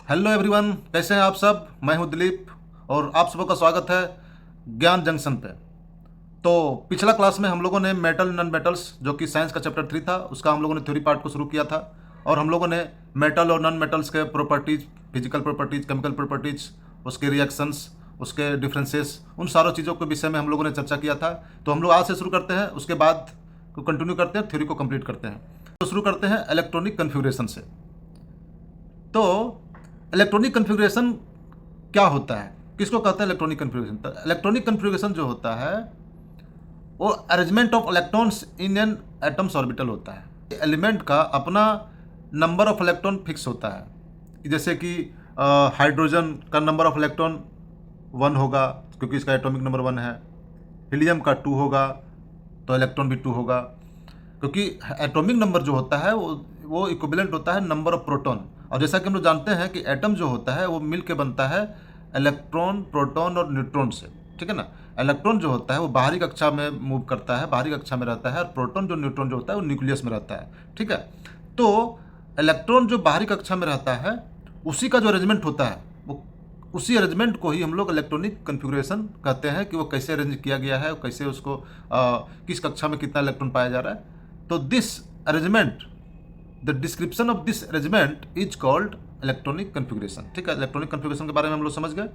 Hello everyone, कैसे हैं आप सब। मैं हूं दिलीप और आप सबों का स्वागत है ज्ञान जंक्शन पे। तो पिछला क्लास में हम लोगों ने मेटल नॉन मेटल्स जो कि साइंस का चैप्टर 3 था उसका हम लोगों ने थ्योरी पार्ट को शुरू किया था। और हम लोगों ने मेटल और नॉन मेटल्स के properties, physical properties, chemical properties, उसके रिएक्शंस, उसके डिफरेंसेस, उन सारों चीज़ों के विषय में हम लोगों ने चर्चा किया था। तो हम लोग आज से शुरू करते हैं, उसके बाद को कंटिन्यू करते हैं, थ्योरी को कंप्लीट करते हैं। तो शुरू करते हैं इलेक्ट्रॉनिक कन्फिग्रेशन से। तो इलेक्ट्रॉनिक कन्फिग्रेशन क्या होता है, किसको कहते हैं इलेक्ट्रॉनिक कन्फिग्रेशन। तो इलेक्ट्रॉनिक कन्फिग्रेशन जो होता है वो arrangement of electrons in an atoms orbital होता है। एलिमेंट का अपना नंबर ऑफ इलेक्ट्रॉन फिक्स होता है। जैसे कि हाइड्रोजन का नंबर ऑफ इलेक्ट्रॉन 1 होगा क्योंकि इसका एटॉमिक नंबर 1 है। हीलियम का 2 होगा तो इलेक्ट्रॉन भी 2 होगा, क्योंकि एटॉमिक नंबर जो होता है वो इक्विवेलेंट होता है नंबर ऑफ प्रोटॉन। और जैसा कि हम लोग जानते हैं कि एटम जो होता है वो मिल के बनता है इलेक्ट्रॉन, प्रोटॉन और न्यूट्रॉन से, ठीक है ना। इलेक्ट्रॉन जो होता है वो बाहरी कक्षा में मूव करता है, बाहरी कक्षा में रहता है, और प्रोटॉन जो न्यूट्रॉन जो होता है वो न्यूक्लियस में रहता है, ठीक है। तो इलेक्ट्रॉन जो बाहरी कक्षा में रहता है उसी का जो अरेंजमेंट होता है वो उसी अरेंजमेंट को ही हम लोग इलेक्ट्रॉनिक कन्फिग्रेशन कहते हैं कि वो कैसे अरेंज किया गया है, कैसे उसको किस कक्षा में कितना इलेक्ट्रॉन पाया जा रहा है। तो this arrangement, the description of this arrangement is called electronic configuration, ठीक है। इलेक्ट्रॉनिक कन्फिग्रेशन के बारे में हम लोग समझ गए।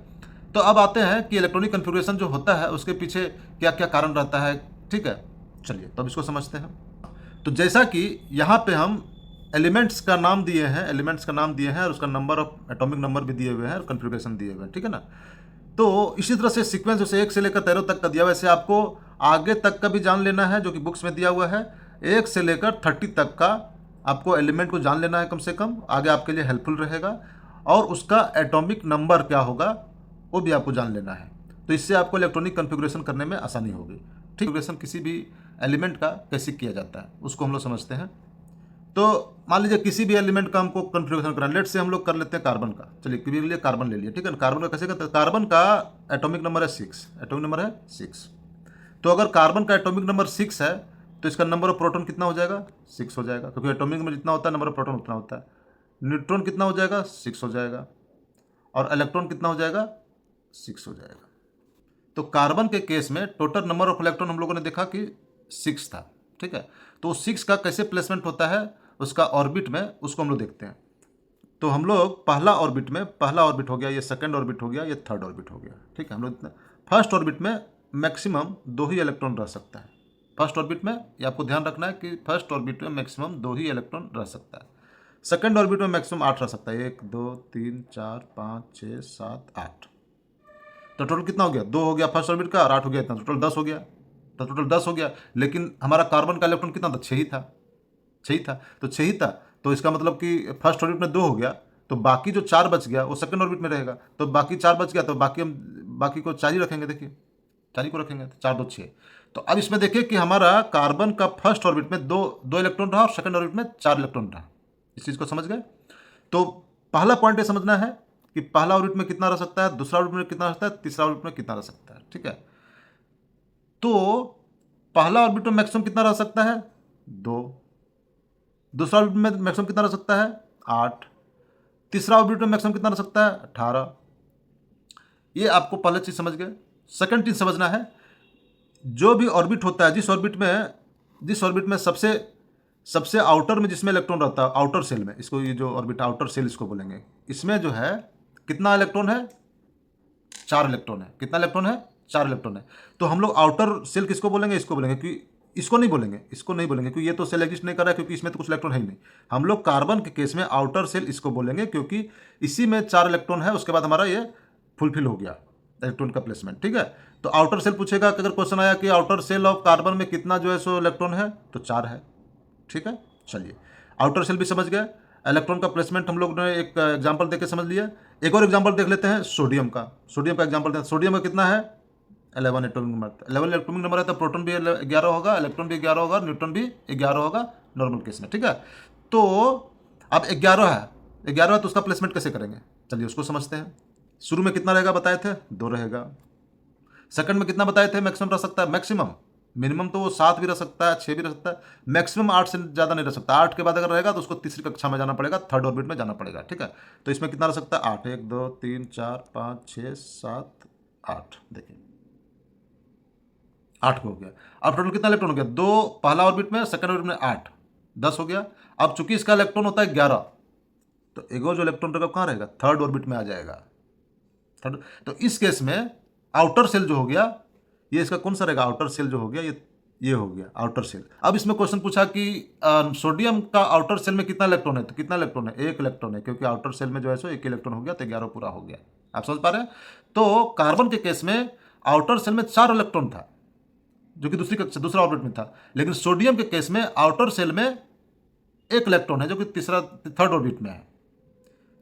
तो अब आते हैं कि इलेक्ट्रॉनिक कन्फिग्रेशन जो होता है उसके पीछे क्या क्या कारण रहता है, ठीक है। चलिए तो अब इसको समझते हैं। तो जैसा कि यहाँ पे हम एलिमेंट्स का नाम दिए हैं, और उसका नंबर ऑफ एटॉमिक नंबर भी दिए हुए हैं और कन्फिग्रेशन दिए हुए हैं, ठीक है ना। तो इसी तरह से सीक्वेंस जैसे 1 से लेकर 13 तक का दिया हुआ, वैसे आपको आगे तक का भी जान लेना है जो कि बुक्स में दिया हुआ है। 1 से लेकर 30 तक का आपको एलिमेंट को जान लेना है कम से कम, आगे आपके लिए हेल्पफुल रहेगा। और उसका एटॉमिक नंबर क्या होगा वो भी आपको जान लेना है। तो इससे आपको इलेक्ट्रॉनिक कन्फिग्रेशन करने में आसानी होगी, ठीक। कन्फिग्रेशन किसी भी एलिमेंट का कैसे किया जाता है उसको हम लोग समझते हैं। तो मान लीजिए किसी भी एलिमेंट का हमको कन्फिग्रेशन करना, लेट से हम लोग कर लेते हैं कार्बन का। चलिए के लिए कार्बन ले लिया, ठीक है। कार्बन का कैसे करते हैं, कार्बन का एटॉमिक नंबर है 6, एटॉमिक नंबर है 6। तो अगर कार्बन का एटॉमिक नंबर 6 है तो इसका नंबर ऑफ प्रोटॉन कितना हो जाएगा, 6 हो जाएगा, क्योंकि एटॉमिक में जितना होता है नंबर ऑफ प्रोटॉन उतना होता है। न्यूट्रॉन कितना हो जाएगा, 6 हो जाएगा, और इलेक्ट्रॉन कितना हो जाएगा, 6 हो जाएगा। तो कार्बन के केस में टोटल नंबर ऑफ इलेक्ट्रॉन हम लोगों ने देखा कि 6 था, ठीक है। तो 6 का कैसे प्लेसमेंट होता है उसका ऑर्बिट में, उसको हम लोग देखते हैं। तो हम लोग पहला ऑर्बिट हो गया, ये सेकंड ऑर्बिट हो गया, ये थर्ड ऑर्बिट हो गया, ठीक है। हम लोग फर्स्ट ऑर्बिट में मैक्सिमम 2 ही इलेक्ट्रॉन रह सकता है। फर्स्ट ऑर्बिट में ये आपको ध्यान रखना है कि फर्स्ट ऑर्बिट में मैक्सिमम 2 ही इलेक्ट्रॉन रह सकता है। सेकंड ऑर्बिट में मैक्सिमम 8 रह सकता है, 1 2 3 4 5 6 7 8। तो टोटल कितना हो गया, 2 हो गया फर्स्ट ऑर्बिट का और 8 हो गया, इतना टोटल 10 हो गया। तो टोटल 10 हो गया, लेकिन हमारा कार्बन का इलेक्ट्रॉन कितना था, 6 ही था, 6 ही था। तो 6 ही था, तो इसका मतलब कि फर्स्ट ऑर्बिट में 2 हो गया, तो बाकी जो 4 बच गया वो सेकंड ऑर्बिट में रहेगा। तो बाकी 4 बच गया, तो बाकी को 4 ही रखेंगे। देखिए 4 ही को रखेंगे, तो 4 2 6। तो अब इसमें देखिए कि हमारा कार्बन का फर्स्ट ऑर्बिट में दो इलेक्ट्रॉन रहा और सेकंड ऑर्बिट में 4 इलेक्ट्रॉन रहा। इस चीज़ को समझ गए। तो पहला पॉइंट ये समझना है कि पहला ऑर्बिट में कितना रह सकता है, दूसरा ऑर्बिट में कितना रह सकता है, तीसरा ऑर्बिट में कितना रह सकता है, ठीक है। तो पहला ऑर्बिट में मैक्सिमम कितना रह सकता है, 2। दूसरा ऑर्बिट में मैक्सिमम कितना रह सकता है, 8। तीसरा ऑर्बिट में मैक्सिमम कितना रह सकता है, 18। ये आपको पहले चीज समझ गए। सेकंड चीज समझना है, जो भी ऑर्बिट होता है, जिस ऑर्बिट में सबसे आउटर में जिसमें इलेक्ट्रॉन रहता है, आउटर सेल में, इसको ये जो ऑर्बिट आउटर सेल इसको बोलेंगे, इसमें जो है कितना इलेक्ट्रॉन है, 4 इलेक्ट्रॉन है। कितना इलेक्ट्रॉन है, 4 इलेक्ट्रॉन है। तो हम लोग आउटर सेल किसको बोलेंगे, इसको बोलेंगे। कि इसको नहीं बोलेंगे क्योंकि ये तो सेल एग्जिस्ट नहीं कर रहा है, क्योंकि इसमें तो कुछ इलेक्ट्रॉन है ही नहीं। हम लोग कार्बन के केस में आउटर सेल इसको बोलेंगे, क्योंकि इसी में 4 इलेक्ट्रॉन है। उसके बाद हमारा ये फुलफिल हो गया इलेक्ट्रॉन का प्लेसमेंट, ठीक है। तो आउटर सेल पूछेगा कि अगर क्वेश्चन आया कि आउटर सेल ऑफ कार्बन में कितना जो है सो इलेक्ट्रॉन है, तो 4 है, ठीक है। चलिए आउटर सेल भी समझ गए। इलेक्ट्रॉन का प्लेसमेंट हम लोग ने एक एग्जांपल देके समझ लिया। एक और एग्जांपल देख लेते हैं सोडियम का एग्जांपल दें। सोडियम का कितना है, 11 एटॉमिक नंबर। 11 एटॉमिक नंबर है तो प्रोटॉन भी 11 होगा, इलेक्ट्रॉन भी 11 होगा, न्यूट्रॉन भी 11 होगा नॉर्मल केस में, ठीक है। तो अब 11 है तो उसका प्लेसमेंट कैसे करेंगे, चलिए उसको समझते हैं। शुरू में कितना रहेगा बताए थे, 2 रहेगा। सेकंड में कितना बताए थे मैक्सिमम रह सकता है, मैक्सिमम मिनिमम तो वो 7 भी रह सकता है, 6 भी रह सकता है, मैक्सिमम 8 से ज़्यादा नहीं रह सकता। 8 के बाद अगर रहेगा तो उसको तीसरी कक्षा में जाना पड़ेगा, थर्ड ऑर्बिट में जाना पड़ेगा, ठीक है। तो इसमें कितना रह सकता है? 8, 1 2 3 4 5 6 7 8, देखिए 8 हो गया। अब टोटल कितना इलेक्ट्रॉन हो गया? 2 पहला ऑर्बिट में, सेकंड ऑर्बिट में 8, 10 हो गया। अब चूंकि इसका इलेक्ट्रॉन होता है 11, तो एगो जो इलेक्ट्रॉन रहेगा कहाँ रहेगा? थर्ड ऑर्बिट में आ जाएगा। थर्ड। तो इस केस में आउटर सेल जो हो गया, ये इसका कौन सा रहेगा? आउटर सेल जो हो गया, ये हो गया आउटर सेल। अब इसमें क्वेश्चन पूछा कि सोडियम का आउटर सेल में कितना इलेक्ट्रॉन है? तो कितना इलेक्ट्रॉन है? 1 इलेक्ट्रॉन है, क्योंकि आउटर सेल में जो है सो 1 इलेक्ट्रॉन हो गया, तो 11 पूरा हो गया। आप समझ पा रहे हैं? तो कार्बन के केस में आउटर सेल में 4 इलेक्ट्रॉन था, जो कि दूसरा ऑर्बिट में था। लेकिन सोडियम के केस में आउटर सेल में 1 इलेक्ट्रॉन है, जो कि थर्ड ऑर्बिट में है।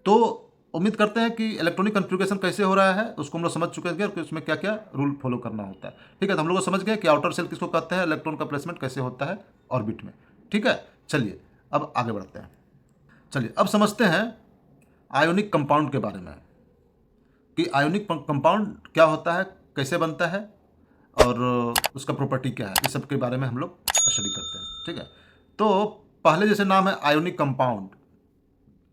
तो उम्मीद करते हैं कि इलेक्ट्रॉनिक कन्फिग्रेशन कैसे हो रहा है उसको हम लोग समझ चुके हैं कि उसमें क्या क्या रूल फॉलो करना होता है। ठीक है, तो हम लोग समझ गए कि आउटर सेल किसको कहते हैं, इलेक्ट्रॉन का प्लेसमेंट कैसे होता है ऑर्बिट में। ठीक है, चलिए अब आगे बढ़ते हैं। चलिए अब समझते हैं आयोनिक कंपाउंड के बारे में, कि आयोनिक कंपाउंड क्या होता है, कैसे बनता है, और उसका प्रॉपर्टी क्या है, इस सब के बारे में हम लोग स्टडी करते हैं। ठीक है, तो पहले जैसे नाम है आयोनिक कंपाउंड,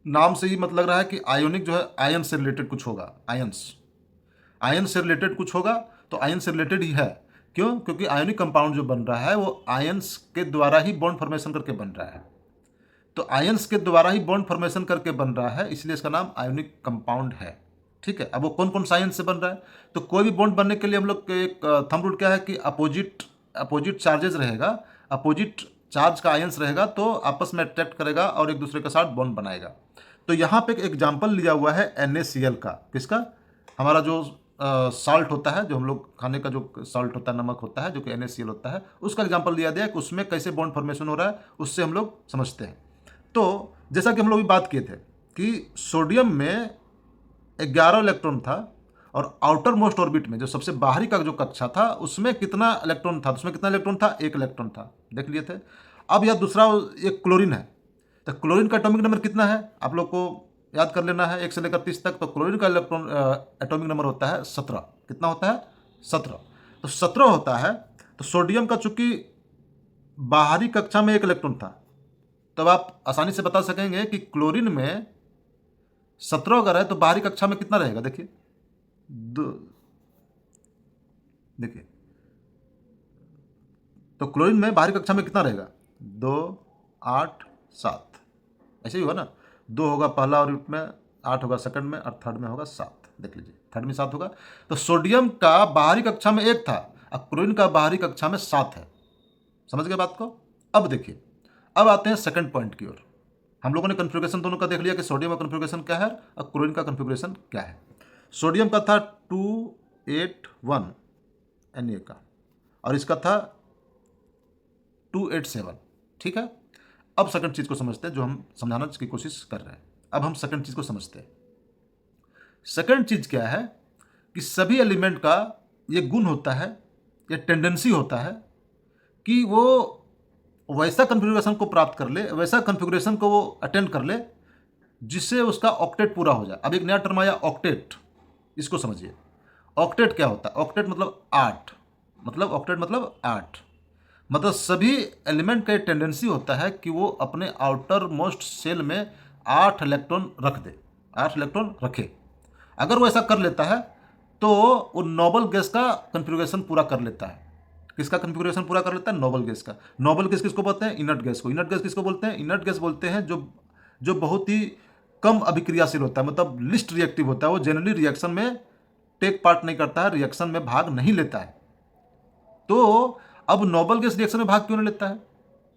नाम से ही मतलब लग रहा है कि आयोनिक जो है आयन से रिलेटेड कुछ होगा, आयन से रिलेटेड कुछ होगा, तो आयन से रिलेटेड ही है। क्यों? क्योंकि आयोनिक कंपाउंड जो बन रहा है वो आयन्स के द्वारा ही बॉन्ड फॉर्मेशन करके बन रहा है। तो आयन्स के द्वारा ही बॉन्ड फॉर्मेशन करके बन रहा है, इसलिए इसका नाम आयोनिक कंपाउंड है। ठीक है, अब वो कौन कौन सा आयन से बन रहा है? तो कोई भी बॉन्ड बनने के लिए हम लोग एक थंब रूल क्या है कि अपोजिट चार्जेस रहेगा, अपोजिट चार्ज का आयंस रहेगा तो आपस में अट्रैक्ट करेगा और एक दूसरे के साथ बॉन्ड बनाएगा। तो यहाँ पे एक एग्जाम्पल लिया हुआ है NaCl का। किसका? हमारा जो सॉल्ट होता है, जो हम लोग खाने का जो सॉल्ट होता है, नमक होता है, जो कि NaCl होता है, उसका एग्जाम्पल दिया गया है कि उसमें कैसे बॉन्ड फॉर्मेशन हो रहा है, उससे हम लोग समझते हैं। तो जैसा कि हम लोग भी बात किए थे कि सोडियम में 11 इलेक्ट्रॉन था, और आउटर मोस्ट ऑर्बिट में जो सबसे बाहरी का जो कक्षा था उसमें कितना इलेक्ट्रॉन था? उसमें कितना इलेक्ट्रॉन था? 1 इलेक्ट्रॉन था, देख लिए थे। अब यह दूसरा एक क्लोरीन है, तो क्लोरीन का एटॉमिक नंबर कितना है आप लोग को याद कर लेना है, 1 से लेकर 30 तक। तो क्लोरीन का इलेक्ट्रॉन एटॉमिक नंबर होता है 17। कितना होता है? 17। तो 17 होता है। तो सोडियम का चूंकि बाहरी कक्षा में 1 इलेक्ट्रॉन था, तब आप आसानी से बता सकेंगे कि क्लोरीन में 17 अगर है तो बाहरी कक्षा में कितना रहेगा? देखिए देखिए, तो क्लोरीन में बाहरी कक्षा में कितना रहेगा? 2 8 7, ऐसे ही होगा ना। 2 होगा पहला ऑर्बिट में, 8 होगा सेकंड में, और थर्ड में होगा 7। देख लीजिए, थर्ड में 7 होगा। तो सोडियम का बाहरी कक्षा में 1 था और क्लोरीन का बाहरी कक्षा में 7 है। समझ गए बात को? अब देखिए, अब आते हैं सेकंड पॉइंट की ओर। हम लोगों ने कन्फिग्रेशन दोनों का देख लिया कि सोडियम का कन्फिग्रेशन क्या है और क्लोरीन का कन्फिग्रेशन क्या है। सोडियम का था 281 Na का, और इसका था 287। ठीक है, अब सेकंड चीज को समझते हैं जो हम समझाने की कोशिश कर रहे हैं। अब हम सेकंड चीज को समझते हैं। सेकंड चीज क्या है कि सभी एलिमेंट का ये गुण होता है, ये टेंडेंसी होता है कि वो वैसा कन्फिग्रेशन को प्राप्त कर ले, वैसा कन्फिग्रेशन को वो अटेंड कर ले जिससे उसका ऑक्टेट पूरा हो जाए। अब एक नया टर्म आया ऑक्टेट, इसको समझिए। ऑक्टेट क्या होता है? ऑक्टेट मतलब 8, मतलब ऑक्टेट मतलब 8, मतलब सभी एलिमेंट का एक टेंडेंसी होता है कि वो अपने आउटर मोस्ट सेल में 8 इलेक्ट्रॉन रख दे, 8 इलेक्ट्रॉन रखे। अगर वो ऐसा कर लेता है तो वो नोबल गैस का कन्फिग्रेशन पूरा कर लेता है। किसका कन्फिग्रेशन पूरा कर लेता है? नोबल गैस का। नोबल गैस किसको बोलते हैं? इनर्ट गैस को। इनर्ट गैस किसको बोलते हैं? इनर्ट गैस बोलते हैं जो बहुत ही कम अभिक्रियाशील होता है, मतलब लिस्ट रिएक्टिव होता है। वो जनरली रिएक्शन में टेक पार्ट नहीं करता है, रिएक्शन में भाग नहीं लेता है। तो अब नोबल गैस रिएक्शन में भाग क्यों नहीं लेता है,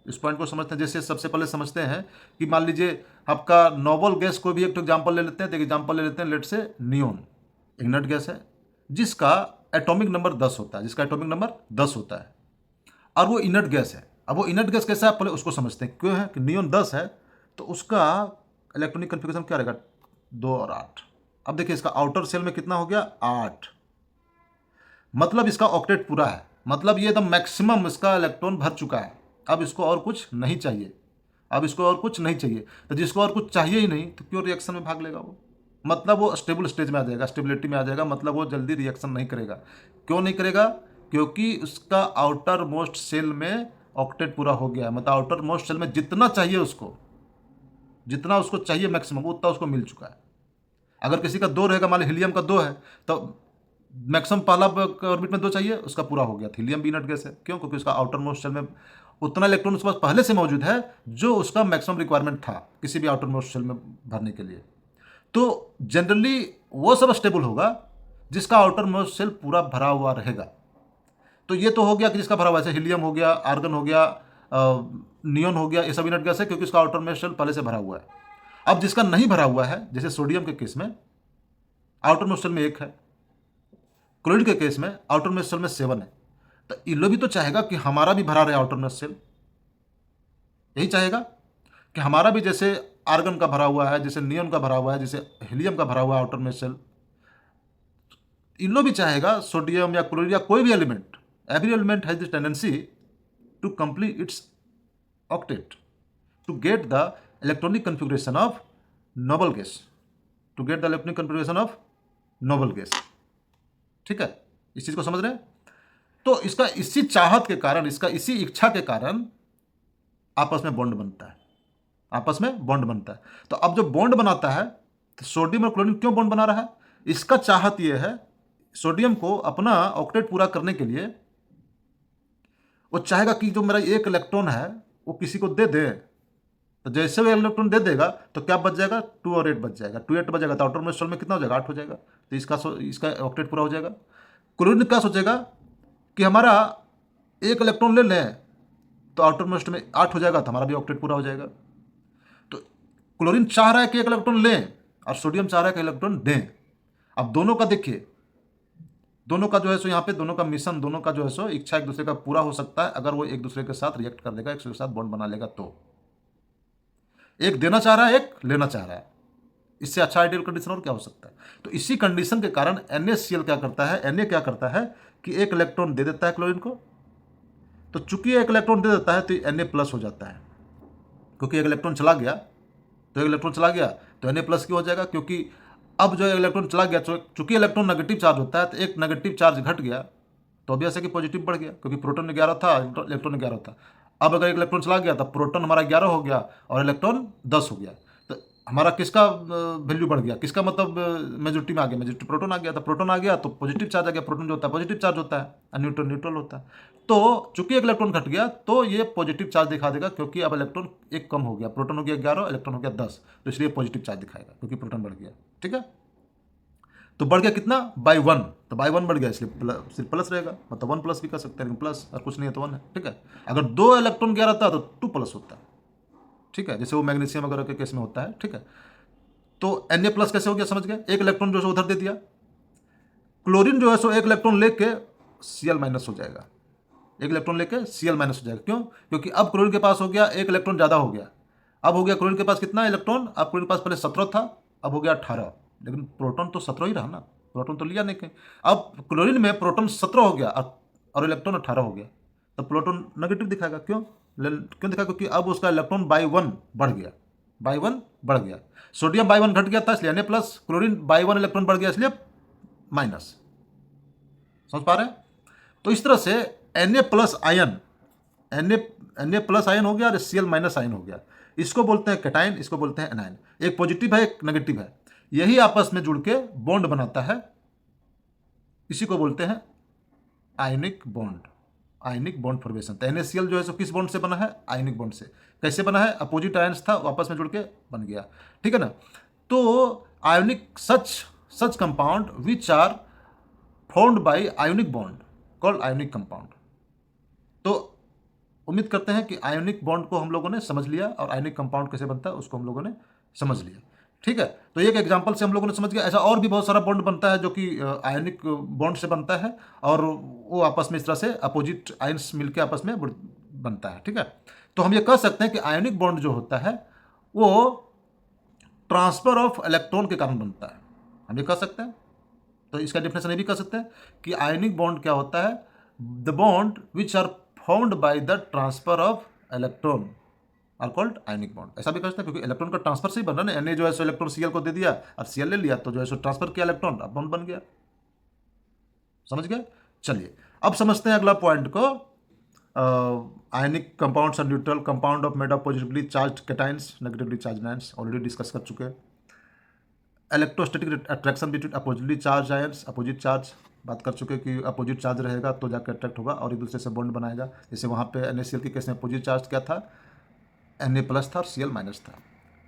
इस पॉइंट को समझते हैं। जैसे सबसे पहले समझते हैं कि मान लीजिए आपका नोबल गैस को भी एक एग्जाम्पल ले लेते हैं। तो एग्जाम्पल ले लेते हैं, लेट से नियोन इग्नेट गैस है, जिसका एटॉमिक नंबर 10 होता है, जिसका एटॉमिक नंबर 10 होता है, और वो इनर्ट गैस है। अब वो इनर्ट गैस कैसा है पहले उसको समझते हैं। क्यों है कि नियोन 10 है तो उसका इलेक्ट्रॉनिक कन्फिग्रेशन क्या रहेगा? 2 और 8। अब देखिए इसका आउटर सेल में कितना हो गया? 8, मतलब इसका ऑक्टेट पूरा है, मतलब ये एकदम मैक्सिमम इसका इलेक्ट्रॉन भर चुका है। अब इसको और कुछ नहीं चाहिए, अब इसको और कुछ नहीं चाहिए। तो जिसको और कुछ चाहिए ही नहीं तो क्यों रिएक्शन में भाग लेगा वो? मतलब वो स्टेबल स्टेज में आ जाएगा, स्टेबिलिटी में आ जाएगा, मतलब वो जल्दी रिएक्शन नहीं करेगा। क्यों नहीं करेगा? क्योंकि उसका आउटर मोस्ट सेल में ऑक्टेट पूरा हो गया है, मतलब आउटर मोस्ट सेल में जितना चाहिए उसको, जितना उसको चाहिए मैक्सिमम उतना उसको मिल चुका है। अगर किसी का 2 रहेगा, मान लो हीलियम का 2 है, तो मैक्सिमम पहला ऑर्बिट में 2 चाहिए, उसका पूरा हो गया। हीलियम भी इनर्ट गैस है, क्यों? क्योंकि उसका आउटर मोस्ट शेल में उतना इलेक्ट्रॉन उसके पास पहले से मौजूद है जो उसका मैक्सिमम रिक्वायरमेंट था किसी भी आउटर मोस्ट शेल में भरने के लिए। तो जनरली वो सब स्टेबल होगा जिसका आउटर मोस्ट शेल पूरा भरा हुआ रहेगा। तो ये तो हो गया कि जिसका भरा हुआ है, जैसे हीलियम हो गया, आर्गन हो गया, नियोन हो गया, ये सब इनर्ट गैस है क्योंकि उसका आउटर मोस्ट शेल पहले से भरा हुआ है। अब जिसका नहीं भरा हुआ है, जैसे सोडियम के केस में आउटर मोस्ट शेल में 1 है, क्लोरीन के केस में आउटर मोस्ट शेल में 7 है। तो इलो भी तो चाहेगा कि हमारा भी भरा रहे आउटर मोस्ट शेल, यही चाहेगा कि हमारा भी जैसे आर्गन का भरा हुआ है, जैसे नियॉन का भरा हुआ है, जैसे हीलियम का भरा हुआ है आउटर मोस्ट शेल, इलो भी चाहेगा सोडियम या क्लोरीन या कोई भी element, every element has this tendency to complete its octet to get the electronic configuration of noble gas, to get the electronic configuration of noble gas. ठीक है, इस चीज को समझ रहे हैं? तो इसका इसी चाहत के कारण, इसका इसी इच्छा के कारण आपस में बॉन्ड बनता है, आपस में बॉन्ड बनता है। तो अब जो बॉन्ड बनाता है, तो सोडियम और क्लोरीन क्यों बॉन्ड बना रहा है? इसका चाहत यह है, सोडियम को अपना ऑक्टेट पूरा करने के लिए वो चाहेगा कि जो मेरा 1 इलेक्ट्रॉन है वो किसी को दे दे। तो जैसे वो इलेक्ट्रॉन दे देगा तो क्या बच जाएगा? 2 और 8 बच जाएगा। 2 8 बच जाएगा तो आउटर मोस्ट शेल में कितना हो जाएगा? 8 हो जाएगा। तो इसका ऑक्टेट पूरा हो जाएगा। क्लोरीन क्या सोचेगा कि हमारा 1 इलेक्ट्रॉन ले लें तो आउटर मोस्ट में 8 हो जाएगा, तो हमारा भी ऑक्टेट पूरा हो जाएगा। तो क्लोरीन चाह रहा है कि 1 इलेक्ट्रॉन लें और सोडियम चाह रहा है कि इलेक्ट्रॉन दें। अब दोनों का देखिए, दोनों का जो है सो यहाँ पे दोनों का मिशन, दोनों का जो है सो इच्छा एक दूसरे का पूरा हो सकता है अगर वो एक दूसरे के साथ रिएक्ट कर लेगा, एक दूसरे के साथ बॉन्ड बना लेगा। तो एक देना चाह रहा है, एक लेना चाह रहा है। इससे अच्छा आइडियल कंडीशन और क्या हो सकता है? तो इसी कंडीशन के कारण NaCl क्या करता है, Na क्या करता है कि 1 इलेक्ट्रॉन दे देता है क्लोरीन को। तो चूंकि 1 इलेक्ट्रॉन दे देता है तो Na प्लस हो जाता है, क्योंकि 1 इलेक्ट्रॉन चला गया तो 1 इलेक्ट्रॉन चला गया तो Na प्लस क्यों हो जाएगा? क्योंकि अब जो इलेक्ट्रॉन चला गया, चूंकि इलेक्ट्रॉन नेगेटिव चार्ज होता है तो एक नेगेटिव चार्ज घट गया तो ऑब्वियस है कि पॉजिटिव बढ़ गया, क्योंकि प्रोटॉन 11 था, इलेक्ट्रॉन 11 था। अब अगर 1 इलेक्ट्रॉन चला गया तो प्रोटॉन हमारा 11 हो गया और इलेक्ट्रॉन 10 हो गया। तो हमारा किसका वैल्यू बढ़ गया? किसका मतलब मेजोरिटी में आ गया? मेजोरिटी प्रोटॉन आ गया। तो प्रोटॉन आ गया तो पॉजिटिव चार्ज आ गया। प्रोटॉन जो होता है पॉजिटिव चार्ज होता है और न्यूट्रॉन न्यूट्रल होता है। तो चूंकि 1 इलेक्ट्रॉन घट गया तो ये पॉजिटिव चार्ज दिखा देगा, क्योंकि अब इलेक्ट्रॉन 1 कम हो गया। प्रोटॉन हो गया 11, इलेक्ट्रॉन हो गया 10, तो इसलिए पॉजिटिव चार्ज दिखाएगा क्योंकि प्रोटॉन बढ़ गया। ठीक है, तो बढ़ गया कितना? बाई 1। तो बाई 1 बढ़ गया, इसलिए सिर्फ प्लस रहेगा, मतलब 1 प्लस भी कर सकते हैं, लेकिन प्लस और कुछ नहीं है तो 1 है। ठीक है, अगर 2 इलेक्ट्रॉन गया रहता तो 2 प्लस होता है। ठीक है, जैसे वो मैग्नीशियम वगैरह के केस में होता है। ठीक है, तो Na प्लस कैसे हो गया? समझ गए? 1 इलेक्ट्रॉन जो है उधर दे दिया। क्लोरीन जो है सो 1 इलेक्ट्रॉन लेके Cl माइनस हो जाएगा, 1 इलेक्ट्रॉन लेके Cl माइनस हो जाएगा। क्यों? क्योंकि अब क्लोरीन के पास हो गया 1 इलेक्ट्रॉन ज़्यादा हो गया। अब हो गया क्लोरीन के पास कितना इलेक्ट्रॉन? अब क्लोरीन के पास पहले 17 था, अब हो गया 18, लेकिन प्रोटॉन तो 17 ही रहा ना, प्रोटॉन तो लिया नहीं कहीं। अब क्लोरीन में प्रोटॉन 17 हो गया और इलेक्ट्रॉन 18 हो गया, तो प्रोटॉन नेगेटिव दिखाएगा। क्यों दिखाएगा? क्योंकि अब उसका इलेक्ट्रॉन बाई 1 बढ़ गया, बाई 1 बढ़ गया। सोडियम बाई 1 घट गया था इसलिए Na plus, chlorine by 1 electron बढ़ गया इसलिए माइनस। समझ पा रहे हैं? तो इस तरह से Na plus ion, Na plus ion हो गया और Cl माइनस आयन हो गया। इसको बोलते हैं कैटायन, इसको बोलते हैं एनायन। एक पॉजिटिव है, एक नेगेटिव है, यही आपस में जुड़ के बॉन्ड बनाता है। इसी को बोलते हैं ionic bond, ionic bond formation. तो NaCl जो है सो किस बॉन्ड से बना है? आयनिक बॉन्ड से। कैसे बना है? अपोजिट आयन्स था, आपस में जुड़ के बन गया। ठीक है ना? तो ionic such compound which are formed by ionic bond called ionic compound. तो उम्मीद करते हैं कि आयोनिक बॉन्ड को हम लोगों ने समझ लिया और आयोनिक कंपाउंड कैसे बनता है उसको हम लोगों ने समझ लिया। ठीक है, तो एक एग्जांपल से हम लोगों ने समझ गया। ऐसा और भी बहुत सारा बॉन्ड बनता है जो कि आयोनिक बॉन्ड से बनता है और वो आपस में इस तरह से अपोजिट आयन्स मिलकर आपस में बनता है। ठीक है, तो हम ये कह सकते हैं कि आयोनिक बॉन्ड जो होता है वो ट्रांसफर ऑफ इलेक्ट्रॉन के कारण बनता है, हम ये कह सकते हैं। तो इसका डेफिनेशन ये भी कह सकते हैं कि आयोनिक बॉन्ड क्या होता है? The bond which are formed by the transfer of electron are called ionic bond. ऐसा भी कर सकते हैं क्योंकि इलेक्ट्रॉन का ट्रांसफर से ही बन रहा है ना। Na जो है सो इलेक्ट्रॉन Cl को दे दिया और Cl ले लिया, तो जो है सो ट्रांसफर किया इलेक्ट्रॉन, अब बॉन्ड बन गया। समझ गए? चलिए अब समझते हैं अगला पॉइंट को। आयनिक कंपाउंड्स और neutral compound of made of positively charge cations negatively charge ions, already discuss कर चुके हैं। Electrostatic attraction between oppositely charge ions, opposite charge बात कर चुके कि अपोजिट चार्ज रहेगा तो जाकर अट्रैक्ट होगा और एक दूसरे से बॉन्ड बनाएगा। जैसे वहाँ पे NaCl के केस में अपोजिट चार्ज क्या था, Na+ था और Cl- था।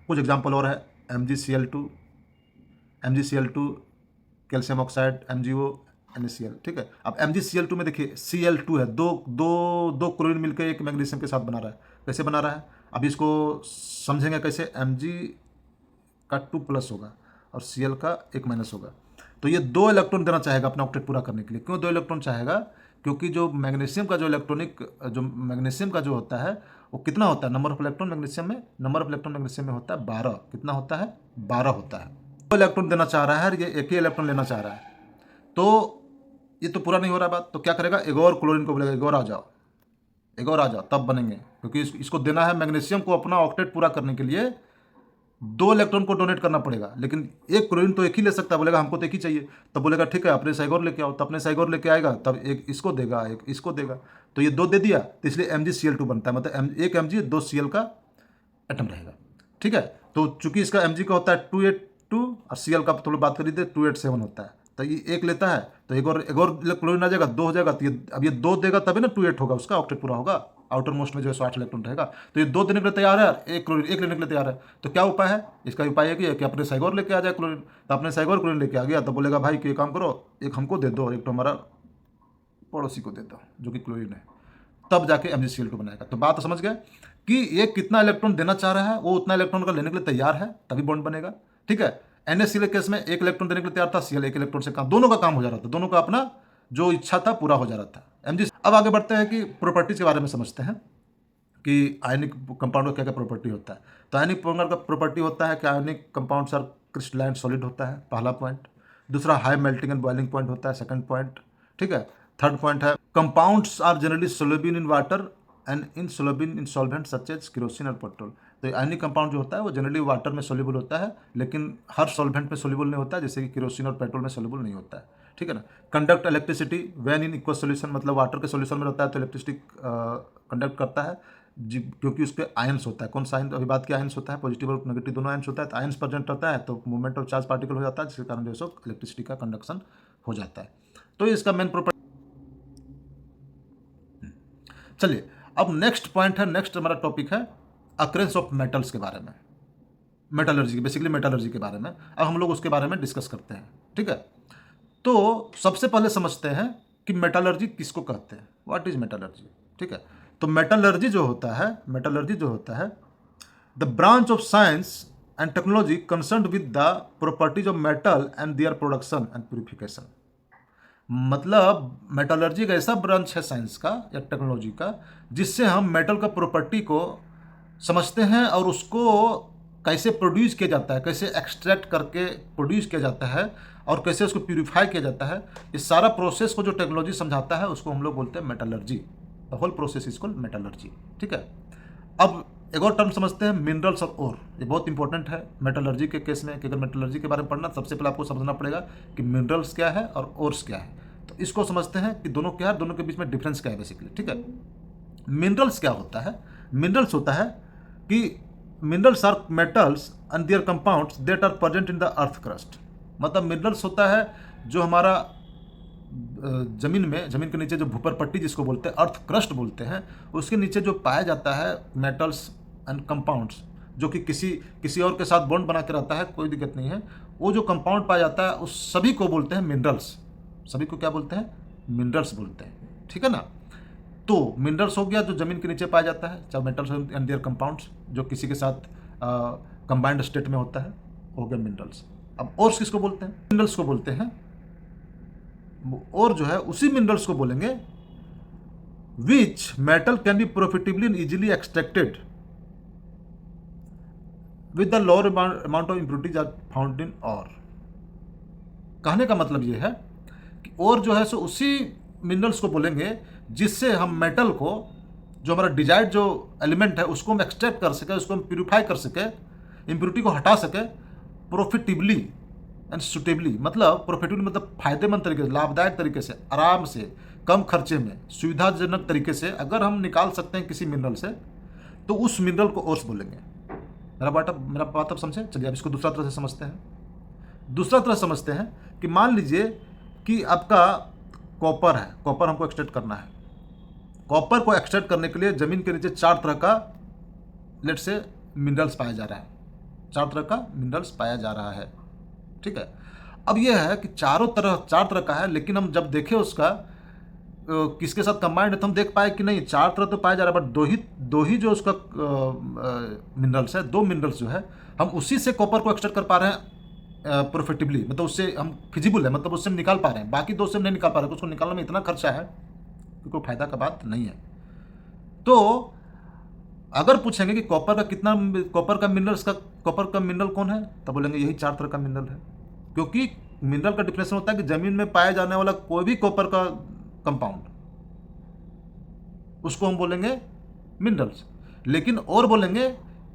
कुछ एग्जाम्पल और है, MgCl2, calcium oxide, MgO, NaCl, ठीक है। अब MgCl2 में देखिए Cl2 है, दो दो दो क्लोरीन मिलकर एक मैग्नीशियम के साथ बना रहा है। कैसे बना रहा है, अब इसको समझेंगे कैसे। Mg का 2+ होगा और Cl का 1- होगा, तो ये 2 इलेक्ट्रॉन देना चाहेगा अपना ऑक्टेट पूरा करने के लिए। क्यों 2 इलेक्ट्रॉन चाहेगा, क्योंकि जो मैग्नीशियम का जो होता है वो कितना होता है, नंबर ऑफ इलेक्ट्रॉन मैग्नीशियम में होता है 12। कितना होता है, 12 होता है। 2 इलेक्ट्रॉन देना चाह रहा है और ये एक ही इलेक्ट्रॉन लेना चाह रहा है, तो ये तो पूरा नहीं हो रहा बात। तो क्या करेगा, एक और क्लोरीन को बोलेगा एक और आ जाओ तब बनेंगे, क्योंकि इसको देना है मैग्नीशियम को अपना ऑक्टेट पूरा करने के लिए 2 इलेक्ट्रॉन को डोनेट करना पड़ेगा। लेकिन एक क्लोरीन तो एक ही ले सकता है, बोलेगा हमको तो एक ही चाहिए। तब बोलेगा ठीक है अपने साइगोर लेके आओ, तो अपने साइगोर लेके आएगा, तब एक इसको देगा एक इसको देगा, तो ये 2 दे दिया, तो इसलिए MgCl2 बनता है। मतलब एक Mg 2 Cl का एटम रहेगा, ठीक है। तो चूंकि इसका Mg का होता है 282 और Cl का थोड़ी बात कर लीजिए 287 होता है, तो ये एक लेता है तो एक और क्लोरीन आ जाएगा, 2 हो जाएगा। तो ये अब ये 2 देगा तभी ना 28 होगा, उसका ऑक्टेट पूरा होगा। आउटर मोस्ट में जो है 8 इलेक्ट्रॉन रहेगा, तो ये 2 देने के लिए तैयार है, एक क्लोरीन एक लेने के लिए तैयार है। तो क्या उपाय है, इसका उपाय है कि अपने साइगोर लेके आ जाए क्लोरीन। तो अपने साइगोर क्लोरीन लेके आ गया, तो बोलेगा भाई कि काम करो, एक हमको दे दो, एक तो हमारा पड़ोसी को दे दो जो कि क्लोरीन है, तब जाके MgCl2 बनाएगा। तो बात तो समझ गए कि ये कितना इलेक्ट्रॉन देना चाह रहा है, वो उतना इलेक्ट्रॉन का लेने के लिए तैयार है, तभी बॉन्ड बनेगा, ठीक है। NaCl केस में 1 इलेक्ट्रॉन देने के लिए तैयार था, Cl 1 इलेक्ट्रॉन से काम, दोनों का काम हो जा रहा था, दोनों का अपना जो इच्छा था पूरा हो जा रहा था। अब आगे बढ़ते हैं कि प्रॉपर्टीज के बारे में समझते हैं कि आयनिक कंपाउंड का क्या क्या प्रॉपर्टी होता है। तो आयनिक कंपाउंड का प्रॉपर्टी होता है कि ionic compounds are crystalline solid होता है, पहला पॉइंट। दूसरा high melting and boiling point होता है, सेकंड पॉइंट, ठीक है। थर्ड पॉइंट है compounds are generally soluble in water and insoluble in solvent such as kerosene और पेट्रोल। तो आयनिक कंपाउंड जो होता है वो जनरली वाटर में सोल्युबल होता है, लेकिन हर सॉल्वेंट में सोल्युबल नहीं होता है, जैसे कि केरोसिन और पेट्रोल में सोल्युबल नहीं होता है, ठीक है ना। Conduct electricity when in equal solution, मतलब वाटर के सॉल्यूशन में रहता है तो इलेक्ट्रिसिटी कंडक्ट करता है जी, क्योंकि उसके आयंस होता है। कौन सा आयन, अभी बात की आयंस होता है, पॉजिटिव और नेगेटिव दोनों आयंस होता है। तो आयंस प्रेजेंट रहता है तो मूवमेंट ऑफ चार्ज पार्टिकल हो जाता है, जिसके कारण जो है इलेक्ट्रिसिटी का कंडक्शन हो जाता है। तो ये इसका मेन प्रॉपर्टी। चलिए अब नेक्स्ट पॉइंट है, नेक्स्ट हमारा टॉपिक है अक्रेंस ऑफ मेटल्स के बारे में, मेटलर्जी, बेसिकली मेटलर्जी के बारे में। अब हम लोग उसके बारे में डिस्कस करते हैं, ठीक है। तो सबसे पहले समझते हैं कि मेटलर्जी किसको कहते हैं, व्हाट इज मेटलर्जी, ठीक है। तो मेटलर्जी जो होता है the branch of science and technology concerned with the properties of metal and their production and purification. मतलब मेटलर्जी एक ऐसा ब्रांच है साइंस का या टेक्नोलॉजी का जिससे हम मेटल का प्रॉपर्टी को समझते हैं और उसको कैसे प्रोड्यूस किया जाता है, कैसे एक्सट्रैक्ट करके प्रोड्यूस किया जाता है और कैसे उसको प्यूरिफाई किया जाता है, इस सारा प्रोसेस को जो टेक्नोलॉजी समझाता है उसको हम लोग बोलते हैं metallurgy. The whole process is called metallurgy, ठीक है। अब एक और टर्म समझते हैं मिनरल्स और ओर। ये बहुत इंपॉर्टेंट है मेटलर्जी के केस में कि अगर मेटलर्जी के बारे में पढ़ना सबसे पहले आपको समझना पड़ेगा कि मिनरल्स क्या है और ओर्स क्या है। तो इसको समझते हैं कि दोनों क्या है, दोनों के बीच में डिफरेंस क्या है बेसिकली, ठीक है। मिनरल्स क्या होता है, मिनरल्स होता है कि minerals are metals and their compounds that are present in the earth crust. मतलब मिनरल्स होता है जो हमारा जमीन के नीचे जो भूपर पट्टी जिसको बोलते हैं अर्थ क्रस्ट बोलते हैं, उसके नीचे जो पाया जाता है मेटल्स एंड कंपाउंड्स, जो कि किसी और के साथ बॉन्ड बना के रहता है, कोई दिक्कत नहीं है, वो जो कंपाउंड पाया जाता है उस सभी को बोलते हैं मिनरल्स। सभी को क्या बोलते हैं, मिनरल्स बोलते हैं, ठीक है ना। तो मिनरल्स हो गया जो जमीन के नीचे पाया जाता है, चाहे मेटल्स एंड देयर कंपाउंड्स जो किसी के साथ कंबाइंड स्टेट में होता है, हो गया मिनरल्स। अब ओर्स किसको बोलते हैं, मिनरल्स को बोलते हैं। और जो है उसी मिनरल्स को बोलेंगे which metal can be profitably and easily extracted with the lower amount of impurities are found in ore. कहने का मतलब ये है कि और जो है सो उसी मिनरल्स को बोलेंगे जिससे हम मेटल को, जो हमारा डिजायर्ड जो एलिमेंट है उसको हम एक्सट्रैक्ट कर सके, उसको हम प्यूरिफाई कर सके, इम्प्योरिटी को हटा सके प्रॉफिटेबली एंड सुटेबली। मतलब प्रॉफिटेबली मतलब फायदेमंद तरीके से, लाभदायक तरीके से, आराम से, कम खर्चे में सुविधाजनक तरीके से अगर हम निकाल सकते हैं किसी मिनरल से, तो उस मिनरल को ओर्स बोलेंगे। मेरा बात अब समझे। चलिए अब इसको दूसरा तरह से समझते हैं। दूसरा तरह समझते हैं कि मान लीजिए कि आपका कॉपर है, कॉपर हमको एक्सट्रैक्ट करना है। कॉपर को एक्सट्रैक्ट करने के लिए ज़मीन के नीचे 4 तरह का लेट से मिनरल्स पाया जा रहा है, 4 तरह का मिनरल्स पाया जा रहा है, ठीक है। अब यह है कि 4 तरह का है, लेकिन हम जब देखें उसका किसके साथ कंबाइंड है तो हम देख पाए कि नहीं 4 तरह तो पाया जा रहा है, बट दो ही जो उसका मिनरल्स है, 2 मिनरल्स जो है हम उसी से कॉपर को एक्सट्रैक्ट कर पा रहे हैं प्रोफिटेबली, मतलब उससे हम फिजिबल है, मतलब उससे हम निकाल पा रहे हैं। बाकी 2 से हम नहीं निकाल पा रहे हैं, उसको निकालने में इतना खर्चा है कि कोई फायदा का बात नहीं है। तो अगर पूछेंगे कि कॉपर का मिनरल कौन है, तब बोलेंगे यही 4 तरह का मिनरल है, क्योंकि मिनरल का डिफिनेशन होता है कि जमीन में पाया जाने वाला कोई भी कॉपर का कंपाउंड, उसको हम बोलेंगे मिनरल्स। लेकिन और बोलेंगे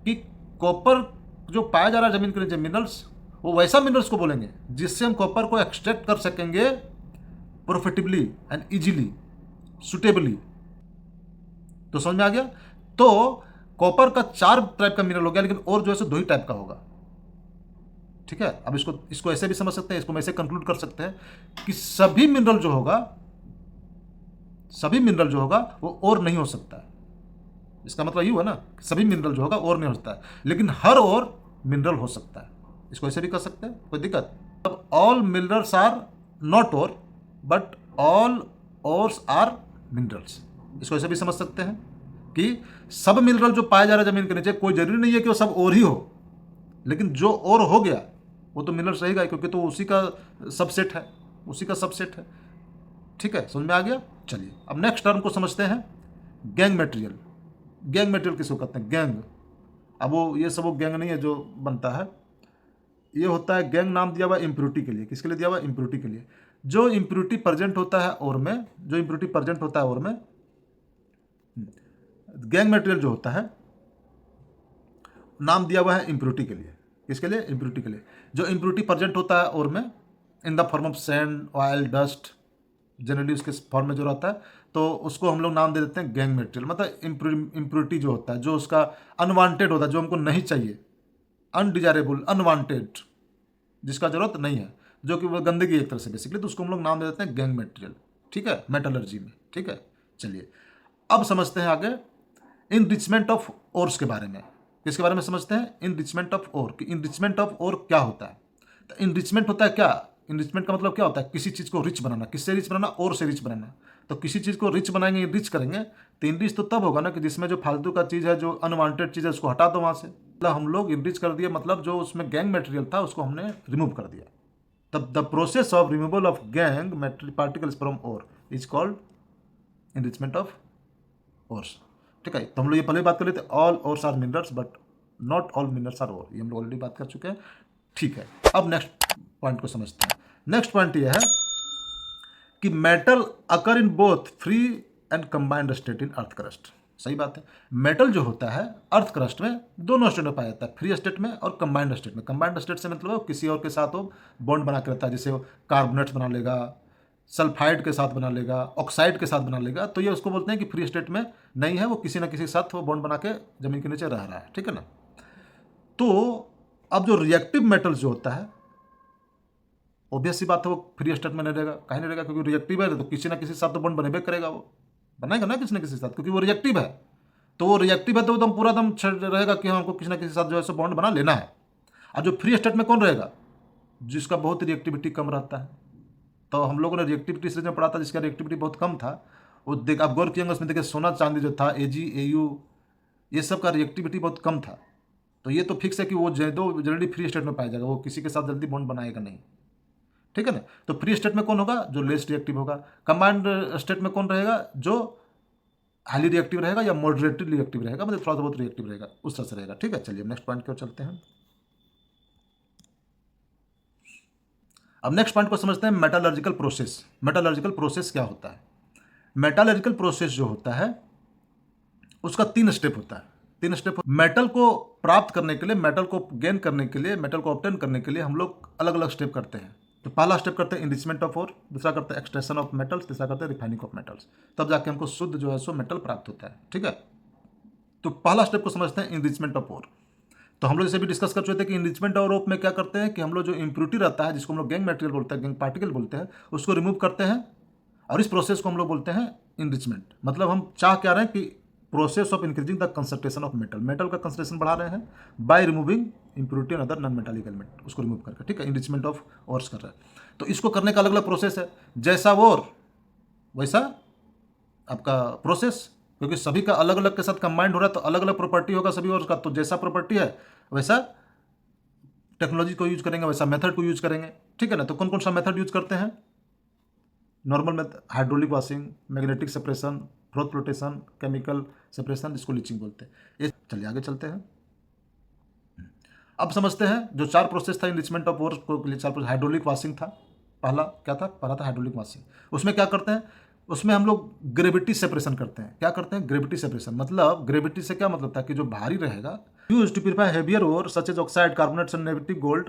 कि कॉपर जो पाया जा रहा है जमीन के नीचे मिनरल्स, वो वैसा मिनरल्स को बोलेंगे जिससे हम कॉपर को एक्सट्रैक्ट कर सकेंगे प्रॉफिटेबली एंड इजीली, सुटेबली। तो समझ में आ गया। तो कॉपर का 4 टाइप का मिनरल हो गया, लेकिन और जो है सो 2 ही टाइप का होगा, ठीक है। अब इसको ऐसे भी समझ सकते हैं, इसको हम ऐसे कंक्लूड कर सकते हैं कि सभी मिनरल जो होगा वो और नहीं हो सकता है। इसका मतलब ये हुआ ना, सभी मिनरल जो होगा और नहीं हो सकता है, लेकिन हर और मिनरल हो सकता है। इसको ऐसे भी कर सकते हैं, कोई दिक्कत। अब all minerals are not ore, but all ores are minerals. इसको ऐसे भी समझ सकते हैं कि सब मिनरल जो पाया जा रहा है जमीन के नीचे, कोई जरूरी नहीं है कि वो सब और ही हो, लेकिन जो और हो गया वो तो मिनरल्स रहेगा, क्योंकि तो उसी का सबसेट है, ठीक है। समझ में आ गया। चलिए अब नेक्स्ट टर्म को समझते हैं, गैंग मटेरियल। गैंग मटेरियल किसको कहते हैं? गैंग। अब वो ये सब वो गैंग नहीं है जो बनता है, ये होता है गैंग नाम दिया हुआ इम्प्योरिटी के लिए। किसके लिए दिया हुआ? इम्प्योरिटी के लिए। जो इम्प्योरिटी प्रेजेंट होता है और में, गैंग मटेरियल जो होता है नाम दिया हुआ है इम्प्योरिटी के लिए। किसके लिए? इम्प्योरिटी के लिए। जो इम्प्योरिटी प्रेजेंट होता है और में in the form of sand, oil, dust, generally उसके फॉर्म में जो रहता है, तो उसको हम लोग नाम दे देते हैं गैंग मटेरियल। मतलब इम्प्योरिटी जो होता है, जो उसका अनवांटेड होता है, जो हमको नहीं चाहिए, अनडिजायरेबल, अनवांटेड, जिसका जरूरत नहीं है, जो कि वो गंदगी एक तरह से बेसिकली, तो उसको हम लोग नाम दे देते हैं गैंग मटेरियल, ठीक है, मेटलर्जी में, ठीक है। चलिए अब समझते हैं आगे इनरिचमेंट ऑफ ओर्स के बारे में। किसके बारे में समझते हैं? Enrichment of ore. कि इनरिचमेंट ऑफ ओर क्या होता है? तो इनरिचमेंट होता है क्या? इनरिचमेंट का मतलब क्या होता है? किसी चीज़ को रिच बनाना। किससे रिच बनाना? और से रिच बनाना। तो किसी चीज़ को रिच बनाएंगे, इनरिच करेंगे, तो इनरिच तो तब होगा ना कि जिसमें जो फालतू का चीज़ है, जो अनवांटेड चीज़ है, उसको हटा दो वहाँ से। मतलब हम लोग इनरिच कर दिए, मतलब जो उसमें गैंग मटेरियल था उसको हमने रिमूव कर दिया। तब the process of removal of gangue particles from ore is called enrichment of ores, ठीक है। तो हम लोग ये पहले बात कर लेते हैं, all ores are minerals but not all minerals are ore. ये हम लोग ऑलरेडी बात कर चुके हैं, ठीक है। अब नेक्स्ट पॉइंट को समझते हैं। नेक्स्ट पॉइंट ये है कि metal occur in both free and combined state in earth crust. सही बात है। मेटल जो होता है अर्थ क्रस्ट में दोनों स्टेट में पाया जाता है, फ्री स्टेट में और कंबाइंड स्टेट में। कंबाइंड स्टेट से मतलब किसी और के साथ वो बॉन्ड बना के रहता है, जैसे वो कार्बोनेट्स बना लेगा, सल्फाइड के साथ बना लेगा, ऑक्साइड के साथ बना लेगा, तो ये उसको बोलते हैं कि फ्री स्टेट में नहीं है, वो किसी ना किसी के साथ वो बॉन्ड बना के जमीन के नीचे रह रहा है, ठीक है ना। तो अब जो रिएक्टिव मेटल जो होता है, ऑब्वियस सी बात है वो फ्री स्टेट में नहीं रहेगा। कहीं नहीं रहेगा, क्योंकि रिएक्टिव है तो किसी ना किसी के साथ तो बॉन्ड बनेबे करेगा, वो बनाएगा ना किसी ना किसी के साथ, क्योंकि वो रिएक्टिव है। तो वो रिएक्टिव है तो एकदम पूरा दम रहेगा कि हमको किसी ना किसी के साथ जो है सो बॉन्ड बना लेना है। और जो फ्री स्टेट में कौन रहेगा? जिसका बहुत रिएक्टिविटी कम रहता है। तो हम लोगों ने रिएक्टिविटी सीरीज में पढ़ा था, जिसका रिएक्टिविटी बहुत कम था, वो देख आप गौर किएंगे उसमें देखिए सोना चांदी जो था, Ag, Au, ये सब का रिएक्टिविटी बहुत कम था। तो ये तो फिक्स है कि वो जनरली फ्री स्टेट में पाया जाएगा, वो किसी के साथ जल्दी बॉन्ड बनाएगा नहीं, ठीक है ना। तो फ्री स्टेट में कौन होगा? जो लेस रिएक्टिव होगा। कंबाइंड स्टेट में कौन रहेगा? जो हाईली रिएक्टिव रहेगा या मॉडरेटली रिएक्टिव रहेगा, मतलब थोड़ा बहुत रिएक्टिव रहेगा, उस तरह से रहेगा, ठीक है। चलिए नेक्स्ट पॉइंट की ओर चलते हैं। अब नेक्स्ट पॉइंट को समझते हैं, मेटालर्जिकल प्रोसेस। मेटालर्जिकल प्रोसेस क्या होता है? मेटालर्जिकल प्रोसेस जो होता है उसका 3 स्टेप होता है। 3 स्टेप। मेटल को प्राप्त करने के लिए, मेटल को गेन करने के लिए, मेटल को ऑब्टेन करने के लिए हम लोग अलग अलग स्टेप करते हैं। तो पहला स्टेप करते हैं इनरिचमेंट ऑफ ओर, दूसरा करते हैं एक्सट्रैक्शन ऑफ मेटल्स, तीसरा करते हैं रिफाइनिंग ऑफ मेटल्स, तब जाके हमको शुद्ध जो है सो मेटल प्राप्त होता है। ठीक है, तो पहला स्टेप को समझते हैं इनरिचमेंट ऑफ ओर। तो हम लोग जैसे भी डिस्कस कर चुके थे कि इनरिचमेंट और ओप में क्या करते हैं कि हम लोग जो इम्प्योरिटी रहता है, जिसको हम लोग गैंग मटेरियल बोलते हैं, गैंग पार्टिकल बोलते हैं, उसको रिमूव करते हैं, और इस प्रोसेस को हम लोग बोलते हैं इनरिचमेंट। मतलब हम चाह क्या रहे हैं कि process of increasing the concentration of metal, metal का कंसंट्रेशन बढ़ा रहे हैं by removing impurity and other non metallic element, उसको रिमूव करके। ठीक है, इनरिचमेंट ऑफ ओर्स कर रहे हैं। तो इसको करने का अलग अलग प्रोसेस है, जैसा ओर वैसा आपका प्रोसेस, क्योंकि सभी का अलग अलग के साथ कंबाइंड हो रहा है, तो अलग अलग प्रॉपर्टी होगा सभी ओर का। तो जैसा प्रॉपर्टी है वैसा टेक्नोलॉजी को यूज करेंगे, वैसा मेथड को यूज करेंगे। ठीक है ना, तो कौन कौन सा मेथड यूज करते हैं? Normal method, hydraulic washing, magnetic separation, froth flotation, chemical separation, जिसको लीचिंग बोलते हैं। ये चलिए आगे चलते हैं। अब समझते हैं जो चार प्रोसेस था इनरिचमेंट ऑफ ओर को लिए, चार प्रोसेस। हाइड्रोलिक वॉशिंग था पहला, क्या था? पहला था हाइड्रोलिक वॉशिंग। उसमें क्या करते हैं? उसमें हम लोग ग्रेविटी सेपरेशन करते हैं। क्या करते हैं? Gravity separation. मतलब ग्रेविटी से क्या मतलब था कि जो भारी रहेगा, use to prepare heavier ore such as oxide, carbonates and negative gold,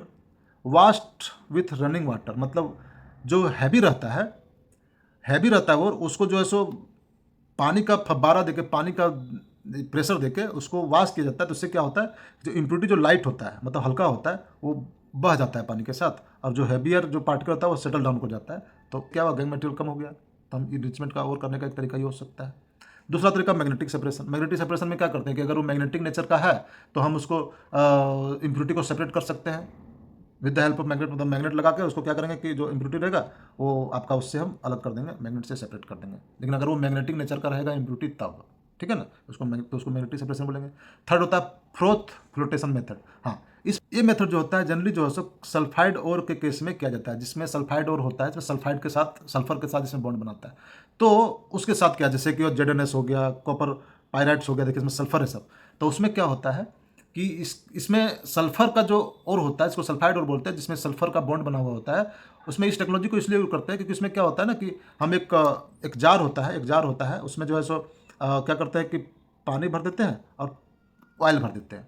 washed with running water. मतलब जो हैवी रहता है, हैवी रहता है और उसको जो है सो पानी का फब्बारा देके, पानी का प्रेशर देके उसको वॉश किया जाता है। तो उससे क्या होता है, जो इम्प्योरिटी जो लाइट होता है, मतलब हल्का होता है, वो बह जाता है पानी के साथ, और जो हैवियर जो पार्टिकल होता है वो सेटल डाउन हो जाता है। तो क्या हुआ, गैंग मटेरियल कम हो गया। तो हम इनरिचमेंट का और करने का एक तरीका ये हो सकता है। दूसरा तरीका मैग्नेटिक सेपरेशन। मैग्नेटिक सेपरेशन में क्या करते हैं कि अगर वो मैग्नेटिक नेचर का है तो हम उसको इम्प्योरिटी को सेपरेट कर सकते हैं with the help of magnet. मतलब मैग्नेट लगा के उसको क्या करेंगे कि जो इम्प्योरिटी रहेगा वो आपका उससे हम अलग कर देंगे, मैग्नेट से सेपरेट कर देंगे। लेकिन अगर वो मैग्नेटिक नेचर का रहेगा इम्प्योरिटी तब, ठीक है ना, तो उसको मैग्नेटिक सेपरेशन बोलेंगे। थर्ड होता है फ्रोथ फ्लोटेशन मेथड। हाँ, ये मेथड जो होता है जनरली जो है सो सल्फाइड ओर के केस में किया जाता है, जिसमें सल्फाइड ओर होता है, जिसमें सल्फाइड के साथ सल्फर के साथ जिसमें बॉन्ड बनाता है। तो उसके साथ क्या, जैसे कि जेडएनएस हो गया, कॉपर पायराइट्स हो गया, देखिए इसमें सल्फर है सब। तो उसमें क्या होता है कि इसमें सल्फर का जो और होता है, इसको सल्फाइड और बोलते हैं, जिसमें सल्फर का बॉन्ड बना हुआ होता है। उसमें इस टेक्नोलॉजी को इसलिए यूज करते हैं क्योंकि इसमें क्या होता है ना कि हम एक जार होता है, उसमें जो है सो क्या करते हैं कि पानी भर देते हैं और ऑयल भर देते हैं।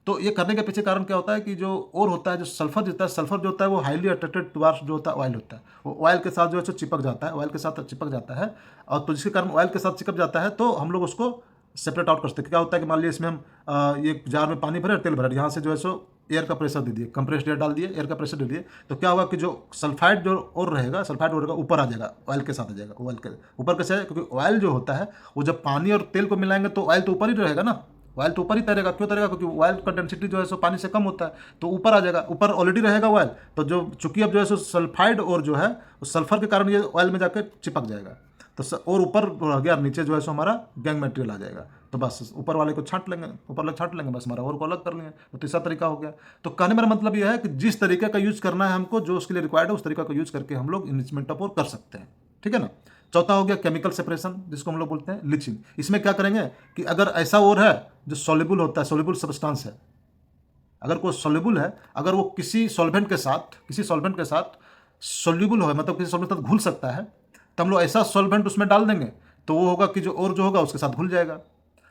तो ये करने के पीछे कारण क्या होता है कि जो और होता है, जो सल्फर होता है, सल्फर जो होता है वो हाईली अट्रैक्टेड टुवार्ड्स जो होता है ऑयल होता है, वो ऑयल के साथ जो है सो चिपक जाता है, ऑयल के साथ चिपक जाता है। और तो जिसके कारण ऑयल के साथ चिपक जाता है तो हम लोग उसको सेपरेट आउट कर सकते हैं। क्या होता है कि मान लीजिए इसमें हम ये जार में पानी भरे, तेल भरे, यहाँ से जो है सो एयर का प्रेशर दे दिए, कंप्रेस्ड एयर डाल दिए, एयर का प्रेशर दे दिए, तो क्या होगा कि जो सल्फाइड जो और रहेगा, सल्फाइड और ऊपर आ जाएगा, ऑयल के साथ आ जाएगा। ऑयल के ऊपर कैसे है, क्योंकि ऑयल जो होता है वो जब पानी और तेल को मिलाएंगे तो ऑयल तो ऊपर ही रहेगा ना, ऑयल तो ऊपर ही तैरेगा। क्यों तैरेगा? क्योंकि ऑयल का डेंसिटी जो है सो पानी से कम होता है, तो ऊपर आ जाएगा, ऊपर ऑलरेडी रहेगा ऑयल। तो जो चूंकि अब जो है सो सल्फाइड और जो है उस सल्फर के कारण ये ऑयल में जाकर चिपक जाएगा, तो और ऊपर रह गया, नीचे जो है सो हमारा गैंग मटेरियल आ जाएगा। तो बस ऊपर वाले को छांट लेंगे, ऊपर वाले छांट लेंगे, बस हमारा और को अलग कर लेंगे। तो तीसरा तरीका हो गया। तो कहने मेरा मतलब यह है कि जिस तरीके का यूज करना है हमको, जो उसके लिए रिक्वायर्ड है, उस तरीका का यूज करके हम लोग इनरिचमेंट ऑफ ओर कर सकते हैं। ठीक है ना। चौथा हो गया केमिकल सेपरेशन, जिसको हम लोग बोलते हैं लीचिंग। इसमें क्या करेंगे कि अगर ऐसा ओर है जो सॉल्युबल होता है, सॉल्युबल सब्सटेंस है, अगर कोई सॉल्युबल है, अगर वो किसी सॉल्वेंट के साथ सॉल्युबल हो, मतलब किसी सॉल्वेंट के साथ घुल सकता है, तो हम लोग ऐसा सॉल्वेंट उसमें डाल देंगे तो वो होगा कि जो और जो होगा उसके साथ घुल जाएगा,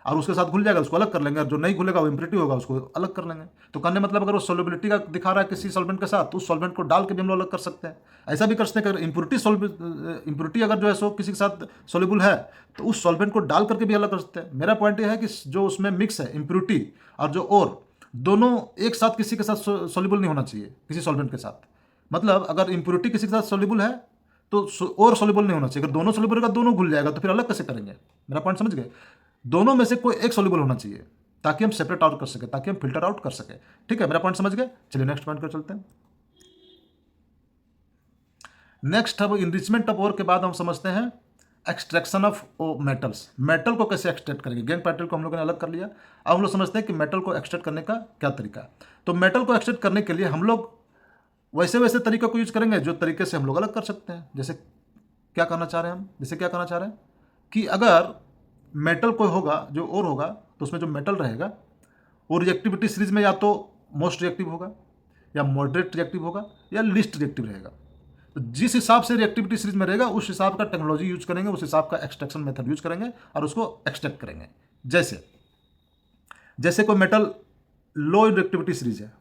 और उसके साथ घुल जाएगा उसको अलग कर लेंगे, और जो नहीं घुलेगा वो इम्प्योरिटी होगा उसको अलग कर लेंगे। तो कहने मतलब अगर वो सॉल्युबिलिटी का दिखा रहा है किसी सॉल्वेंट के साथ, तो उस सॉल्वेंट को डाल के भी हम लोग अलग कर सकते हैं। ऐसा भी कर सकते हैं कि इम्प्योरिटी अगर जो है सो किसी के साथ सॉल्युबल है तो उस सॉल्वेंट को डाल करके भी अलग कर सकते हैं। मेरा पॉइंट ये है कि जो उसमें मिक्स है इम्प्योरिटी और जो और, दोनों एक साथ किसी के साथ सॉल्युबल नहीं होना चाहिए किसी सॉल्वेंट के साथ। मतलब अगर इम्प्योरिटी किसी के साथ सॉल्युबल है तो और सॉल्युबल नहीं होना चाहिए। अगर दोनों सॉल्युबल रहेगा दोनों घुल जाएगा, तो फिर अलग कैसे करेंगे? मेरा पॉइंट समझ गए? दोनों में से कोई एक सॉल्युबल होना चाहिए ताकि हम सेपरेट आउट कर सके, ताकि हम फिल्टर आउट कर सके। ठीक है, मेरा पॉइंट समझ गए? चलिए नेक्स्ट पॉइंट पर चलते हैं। नेक्स्ट अब इनरिचमेंट ऑफ ओर के बाद हम समझते हैं एक्सट्रैक्शन ऑफ मेटल्स। मेटल को कैसे एक्सट्रैक्ट करेंगे? गैंग पार्टिकल को हम लोगों ने अलग कर लिया, अब हम लोग समझते हैं कि मेटल को एक्सट्रैक्ट करने का क्या तरीका है। तो मेटल को एक्सट्रैक्ट करने के लिए हम लोग वैसे तरीकों को यूज करेंगे जो तरीके से हम लोग अलग कर सकते हैं। जैसे क्या करना चाह रहे हैं हम, जैसे क्या करना चाह रहे हैं कि अगर मेटल कोई होगा जो और होगा, तो उसमें जो मेटल रहेगा वो रिएक्टिविटी सीरीज में या तो मोस्ट रिएक्टिव होगा, या मॉडरेट रिएक्टिव होगा, या लिस्ट रिएक्टिव रहेगा। तो जिस हिसाब से रिएक्टिविटी सीरीज में रहेगा उस हिसाब का टेक्नोलॉजी यूज करेंगे, उस हिसाब का एक्सट्रैक्शन मेथड यूज करेंगे और उसको एक्सट्रैक्ट करेंगे। जैसे कोई मेटल लो रिएक्टिविटी सीरीज है,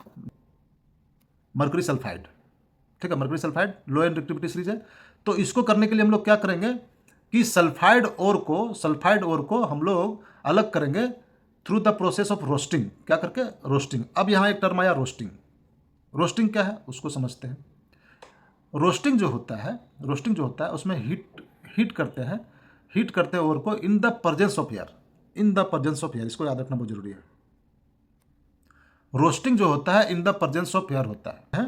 मर्करी सल्फाइड, ठीक है, मर्करी सल्फाइड लो एन रिएक्टिविटी सीरीज है। तो इसको करने के लिए हम लोग क्या करेंगे कि सल्फाइड ओर को हम लोग अलग करेंगे through the process of roasting. क्या करके? रोस्टिंग। अब यहाँ एक टर्म आया रोस्टिंग। रोस्टिंग क्या है उसको समझते हैं। रोस्टिंग जो होता है उसमें हीट करते हैं ओर को इन द प्रेजेंस ऑफ एयर। इसको याद रखना बहुत जरूरी है। रोस्टिंग जो होता है इन द प्रेजेंस ऑफ एयर होता है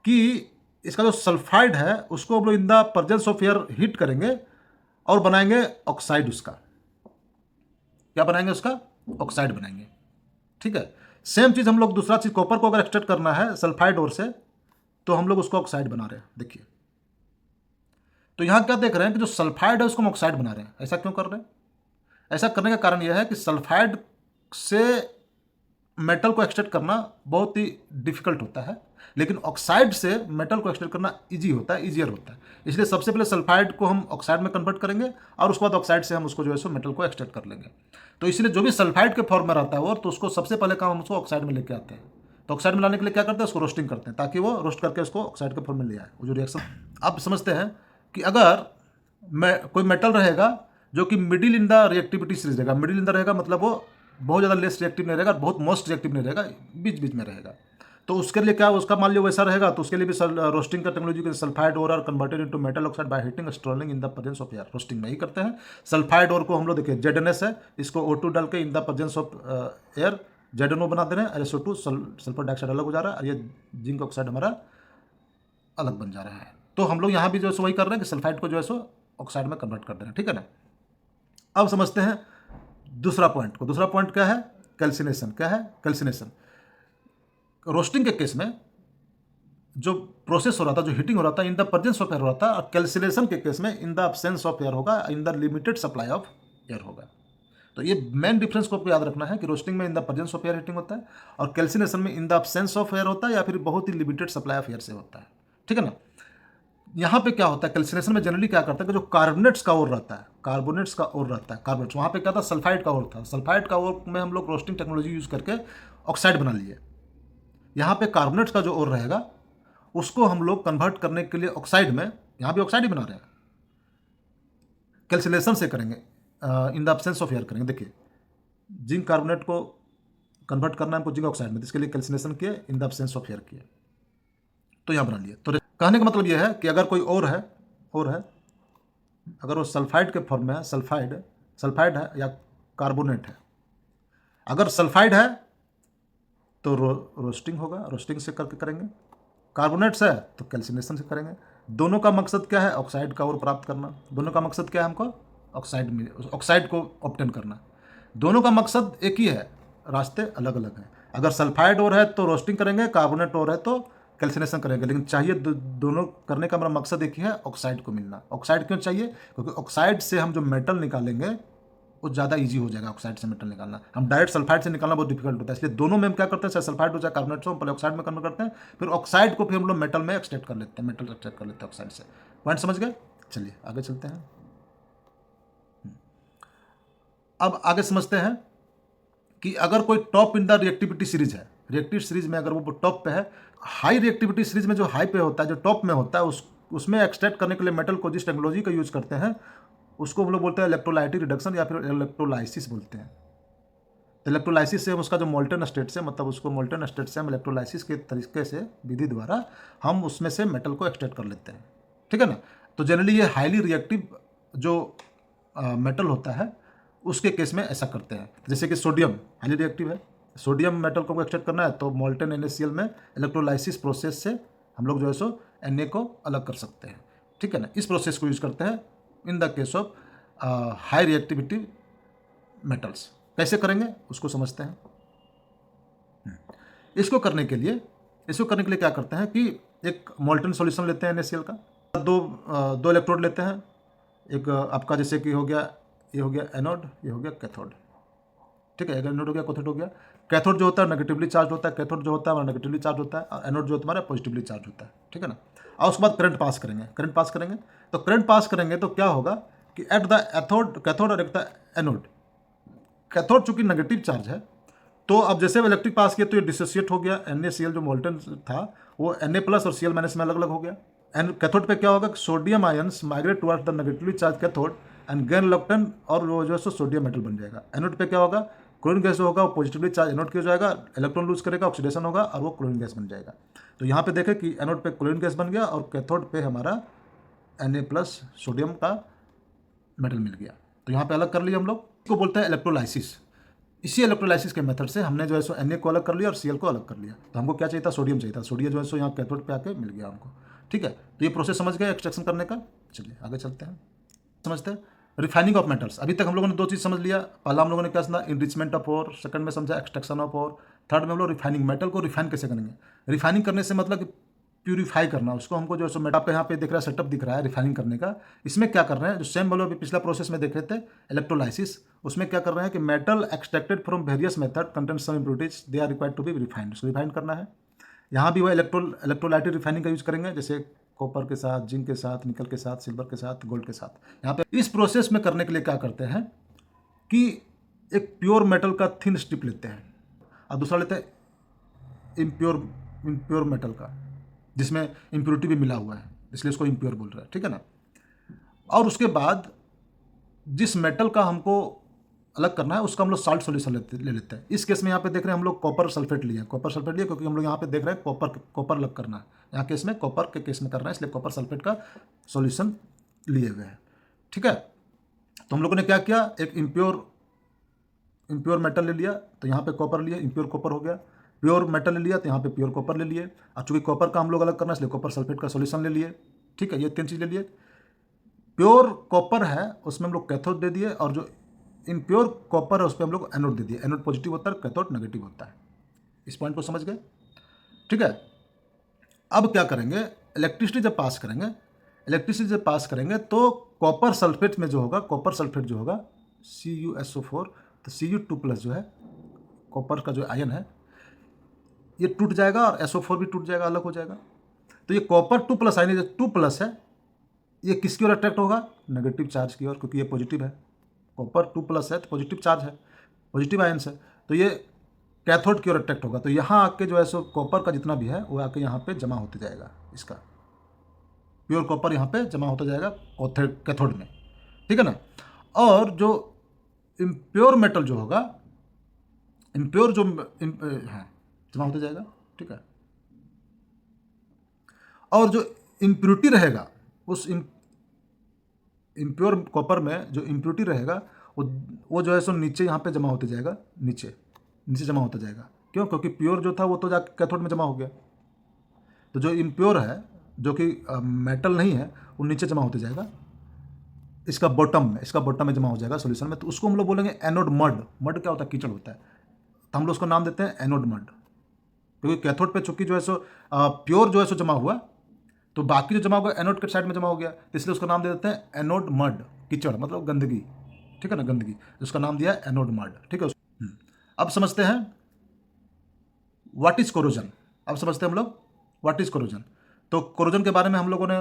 कि इसका जो सल्फाइड है उसको हम लोग इन the presence of air heat करेंगे और बनाएंगे ऑक्साइड। उसका क्या बनाएंगे? उसका ऑक्साइड बनाएंगे। ठीक है, सेम चीज हम लोग दूसरा चीज कॉपर को अगर एक्सट्रैक्ट करना है सल्फाइड ओर से तो हम लोग उसको ऑक्साइड बना रहे हैं। देखिए, तो यहां क्या देख रहे हैं कि जो सल्फाइड है उसको हम ऑक्साइड बना रहे हैं। ऐसा क्यों कर रहे हैं? ऐसा करने का कारण यह है कि सल्फाइड से मेटल को एक्सट्रैक्ट करना बहुत ही डिफिकल्ट होता है, लेकिन ऑक्साइड से मेटल को एक्सट्रैक्ट करना ईजियर होता है। इसलिए सबसे पहले सल्फाइड को हम ऑक्साइड में कन्वर्ट करेंगे और उसके बाद ऑक्साइड से हम उसको जो है सो मेटल को एक्सट्रैक्ट कर लेंगे। तो इसलिए जो भी सल्फाइड के फॉर्म में रहता है वो, तो उसको सबसे पहले काम हम उसको ऑक्साइड में लेके आते हैं। तो ऑक्साइड में लाने के लिए क्या करते हैं? उसको रोस्टिंग करते हैं ताकि वो रोस्ट करके उसको ऑक्साइड के फॉर्म में ले आए। वो जो रिएक्शन आप समझते हैं कि अगर कोई मेटल रहेगा जो कि middle in the reactivity series रहेगा, मिडिल इन द रहेगा मतलब वो बहुत ज़्यादा लेस रिएक्टिव नहीं रहेगा, बहुत मोस्ट रिएक्टिव नहीं रहेगा, बीच बीच में रहेगा। तो उसके लिए क्या उसका मान लो वैसा रहेगा, तो उसके लिए भी रोस्टिंग का टेक्नोलॉजी के sulphide ore are converted into metal oxide by heating sterling in the presence of air. Roasting में ही करते हैं। सल्फाइड ओर को हम लोग देखिए ZnS है, इसको O2 डाल के इन the presence of air ZnO बना दे रहे हैं। SO2 सल्फर डाइऑक्साइड अलग हो जा रहा है और ये जिंक ऑक्साइड हमारा अलग बन जा रहा है। तो हम लोग यहाँ भी जो है सो वही कर रहे हैं कि सल्फाइड को जो है सो ऑक्साइड में कन्वर्ट कर दे रहे हैं। ठीक है ना। अब समझते हैं दूसरा पॉइंट को। दूसरा पॉइंट क्या है? कैल्सिनेशन। क्या है? कैल्सिनेशन। रोस्टिंग के केस में जो प्रोसेस हो रहा था, जो हीटिंग हो रहा था, in the presence of air हो रहा था, और कैल्सिनेशन के केस में in the absence of air होगा, in the limited supply of air होगा। तो ये मेन डिफरेंस को आपको याद रखना है कि रोस्टिंग में in the presence of air heating होता है और कैल्सिनेशन में in the absence of air होता है या फिर बहुत ही लिमिटेड सप्लाई ऑफ एयर से होता है। ठीक है ना। यहाँ पे क्या होता है? कैल्सिनेशन में जनरली क्या करता है कि जो कार्बोनेट्स का ओर रहता है, कार्बोनेट्स, वहाँ पे क्या था? सल्फाइड का ओर था। सल्फाइड का ओर में हम लोग रोस्टिंग टेक्नोलॉजी यूज करके ऑक्साइड बना लिए। यहाँ पे कार्बोनेट्स का जो ओर रहेगा उसको हम लोग कन्वर्ट करने के लिए ऑक्साइड में, यहाँ भी ऑक्साइड ही बना रहे हैं, कैल्सिनेशन से करेंगे, इन द एब्सेंस ऑफ एयर करेंगे। देखिए, जिंक कार्बोनेट को कन्वर्ट करना है हमको जिंक ऑक्साइड में, तो इसके लिए कैल्सिनेशन किए, इन द एब्सेंस ऑफ एयर किए, तो यहाँ बना लिए। तो कहने का मतलब यह है कि अगर कोई और है अगर वो सल्फाइड के फॉर्म में है, सल्फाइड है या कार्बोनेट है, अगर सल्फाइड है तो रोस्टिंग होगा, रोस्टिंग से करके करेंगे। कार्बोनेट्स है तो कैल्सिनेशन से करेंगे। दोनों का मकसद क्या है? ऑक्साइड का ओर प्राप्त करना। दोनों का मकसद क्या है? हमको ऑक्साइड को ऑब्टेन करना। दोनों का मकसद एक ही है, रास्ते अलग अलग हैं। अगर सल्फाइड ओर है तो रोस्टिंग करेंगे, कार्बोनेट ओर है तो कैल्सिनेशन करेंगे, लेकिन चाहिए दोनों करने का हमारा मकसद एक ही है, ऑक्साइड को मिलना। ऑक्साइड क्यों चाहिए? क्योंकि ऑक्साइड से हम जो मेटल निकालेंगे वो ज़्यादा इजी हो जाएगा। ऑक्साइड से मेटल निकालना, हम डायरेक्ट सल्फाइड से निकालना बहुत डिफिकल्ट होता है। इसलिए दोनों में हम क्या करते हैं, चाहे सल्फाइड हो चाहे कार्बोनेट हो, हम पहले ऑक्साइड में कन्वर्ट करते हैं, फिर ऑक्साइड को फिर हम लोग मेटल में एक्सट्रैक्ट कर लेते हैं, ऑक्साइड से। पॉइंट समझ गए? चलिए आगे चलते हैं। अब आगे समझते हैं कि अगर कोई top in the reactivity series है, रिएक्टिव सीरीज में अगर वो टॉप पे है, हाई रिएक्टिविटी सीरीज में जो हाई पे होता है, जो टॉप में होता है, उसमें एक्सट्रैक्ट करने के लिए मेटल को जिस टेक्नोलॉजी का यूज करते हैं उसको हम लोग बोलते हैं इलेक्ट्रोलाइटिक रिडक्शन या फिर इलेक्ट्रोलाइसिस बोलते हैं। तो इलेक्ट्रोलाइसिस से हम उसका जो मोल्टन स्टेट से, मतलब उसको मोल्टन स्टेट से हम इलेक्ट्रोलाइसिस के तरीके से, विधि द्वारा हम उसमें से मेटल को एक्सट्रैक्ट कर लेते हैं। ठीक है ना। तो जनरली ये हाईली रिएक्टिव जो मेटल होता है उसके केस में ऐसा करते हैं। जैसे कि सोडियम हाईली रिएक्टिव है, सोडियम मेटल को एक्सट्रैक्ट करना है तो मोल्टन NaCl में इलेक्ट्रोलाइसिस प्रोसेस से हम लोग जो है सो Na को अलग कर सकते हैं। ठीक है ना। इस प्रोसेस को यूज करते हैं in the case of high reactivity metals. कैसे करेंगे उसको समझते हैं। इसको करने के लिए क्या करते हैं कि एक मोल्टन सॉल्यूशन लेते हैं NaCl का, दो इलेक्ट्रोड लेते हैं। एक आपका जैसे कि हो गया, ये हो गया एनोड, ये हो गया कैथोड। ठीक है, एनोड हो गया, कैथोड हो गया। कैथोड जो होता है नेगेटिवली चार्ज होता है, कैथोड जो होता है हमारा नेगेटिवली चार्ज होता है, और एनोड जो होता है हमारा पॉजिटिवली चार्ज होता है। ठीक है ना। और उसके बाद करंट पास करेंगे। तो करंट पास करेंगे तो क्या होगा कि एट द कैथोड और एट द एनोड, कैथोड चूंकि नेगेटिव चार्ज है तो अब जैसे इलेक्ट्रिक पास किया तो ये डिसोसिएट हो गया, NaCl जो मोल्टन था वो Na प्लस और Cl माइनस में अलग अलग हो गया। एंड कैथोड पे क्या होगा, sodium ions migrate towards the negatively charge cathode and gain electron, और वो जो है सो सोडियम मेटल बन जाएगा। एनोड पे क्या होगा, क्लोरीन गैस जो होगा वो पॉजिटिवली चार्ज एनोड की हो जाएगा, इलेक्ट्रॉन लूज करेगा, ऑक्सीडेशन होगा और वो क्लोरीन गैस बन जाएगा। तो यहाँ पे देखें कि एनोड पे क्लोरीन गैस बन गया और कैथोड पे हमारा Na प्लस सोडियम का मेटल मिल गया। तो यहाँ पे अलग कर लिया हम लोग, इसको बोलते हैं इलेक्ट्रोलाइसिस। इसी इलेक्ट्रोलाइसिस के मेथड से हमने जो है सो Na को अलग कर लिया और Cl को अलग कर लिया। तो हमको क्या चाहिए था, सोडियम चाहिए था, सोडियम जो है सो यहाँ कैथोड पे आके मिल गया हमको। ठीक है, तो ये प्रोसेस समझ गए एक्सट्रैक्शन करने का। चलिए आगे चलते हैं, समझते हैं रिफाइनिंग ऑफ मेटल्स। अभी तक हम लोगों ने दो चीज़ समझ लिया। पहला हम लोगों ने क्या समझा, इनरिचमेंट ऑफ ओर, सेकंड में समझा एक्सट्रैक्शन ऑफ ओर, थर्ड में हम लोग रिफाइनिंग, मेटल को रिफाइन कैसे करेंगे। रिफाइनिंग करने से मतलब कि प्यूरीफाई करना उसको, हमको जो है सो मेटल पे यहाँ पे दिख रहा है सेटअप दिख रहा है रिफाइनिंग करने का। इसमें क्या कर रहे हैं, जो सेम बोलो अभी पिछला प्रोसेस में देख रहे थे इलेक्ट्रोलाइसिस, उसमें क्या कर रहे हैं कि metal extracted from various method content some impurities, they are required to be refined, उसको रिफाइन करना है। यहाँ भी वह इलेक्ट्रोलाइटिक रिफाइनिंग का यूज करेंगे, जैसे कॉपर के साथ, जिंक के साथ, निकल के साथ, सिल्वर के साथ, गोल्ड के साथ। यहाँ पे इस प्रोसेस में करने के लिए क्या करते हैं कि एक प्योर मेटल का थिन स्ट्रिप लेते हैं और दूसरा लेते हैं इम्प्योर मेटल का, जिसमें इम्प्योरिटी भी मिला हुआ है, इसलिए इसको इम्प्योर बोल रहा है। ठीक है ना। और उसके बाद जिस मेटल का हमको अलग करना है उसका हम लोग साल्ट सॉल्यूशन ले लेते हैं। इस केस में यहाँ पे देख रहे हैं हम लोग कॉपर सल्फेट लिए, कॉपर सल्फेट लिए क्योंकि हम लोग यहाँ पे देख रहे हैं कॉपर अलग करना है, यहाँ केस में कॉपर के केस में करना है, इसलिए कॉपर सल्फेट का सॉल्यूशन लिए हुए हैं। ठीक है, तो हम लोगों ने क्या किया, एक इम्प्योर मेटल ले लिया तो यहाँ पे कॉपर लिए, इम्प्योर कॉपर हो गया। प्योर मेटल ले लिया तो यहाँ पे प्योर कॉपर ले लिए, और चूंकि कॉपर का हम लोग अलग करना है इसलिए कॉपर सल्फेट का सॉल्यूशन ले लिए। ठीक है, ये तीन चीज़ ले लिए। प्योर कॉपर है उसमें हम लोग कैथोड दे दिए, और जो इम्प्योर कॉपर है उस पर हम लोग एनोड दे दिए। एनोड पॉजिटिव होता है, कैथोड नेगेटिव होता है। इस पॉइंट को समझ गए। ठीक है, अब क्या करेंगे, इलेक्ट्रिसिटी जब पास करेंगे तो कॉपर सल्फेट में जो होगा, कॉपर सल्फेट जो होगा CuSO4, तो Cu2+ जो है कॉपर का जो आयन है ये टूट जाएगा और SO4 भी टूट जाएगा, अलग हो जाएगा। तो ये कॉपर 2+ आयन जो 2+ है ये किसकी ओर अट्रैक्ट होगा, नेगेटिव चार्ज की ओर, क्योंकि ये पॉजिटिव है। कॉपर 2+ है तो पॉजिटिव चार्ज है, पॉजिटिव आयन है, तो ये कैथोड की ओर अट्रैक्ट होगा। तो यहाँ आके जो है सो कॉपर का जितना भी है वो आके यहाँ पे जमा होते जाएगा, इसका प्योर कॉपर यहाँ पे जमा होता जाएगा कैथोड में। ठीक है ना। और जो इम्प्योर मेटल जो होगा, इम्प्योर जो हाँ जमा होता जाएगा। ठीक है, और जो इम्प्योरिटी रहेगा उस इम्प्योर कॉपर में जो इम्प्योरिटी रहेगा वो जो है सो नीचे यहाँ पे जमा होते जाएगा, नीचे जमा होता जाएगा। क्यों, क्योंकि प्योर जो था वो तो जाके कैथोड में जमा हो गया। तो जो इम्प्योर है जो कि मेटल नहीं है वो नीचे जमा होते जाएगा, इसका बॉटम में जमा हो जाएगा सॉल्यूशन में। तो उसको हम लोग बोलेंगे एनोड मड। मड क्या होता है, कीचड़ होता है, तो हम लोग उसको नाम देते हैं एनोड मड। क्योंकि कैथोड पे चूंकि जो है सो प्योर जो है सो जमा हुआ, तो बाकी जो जमा होगा एनोड के साइड में जमा हो गया, तो इसलिए उसका नाम दे देते हैं एनोड मड। कीचड़ मतलब गंदगी। ठीक है ना, गंदगी, उसका नाम दिया एनोड मड। ठीक है। अब समझते हैं व्हाट इज कोरोजन। अब समझते हैं हम लोग व्हाट इज कोरोजन। तो कोरोजन के बारे में हम लोगों ने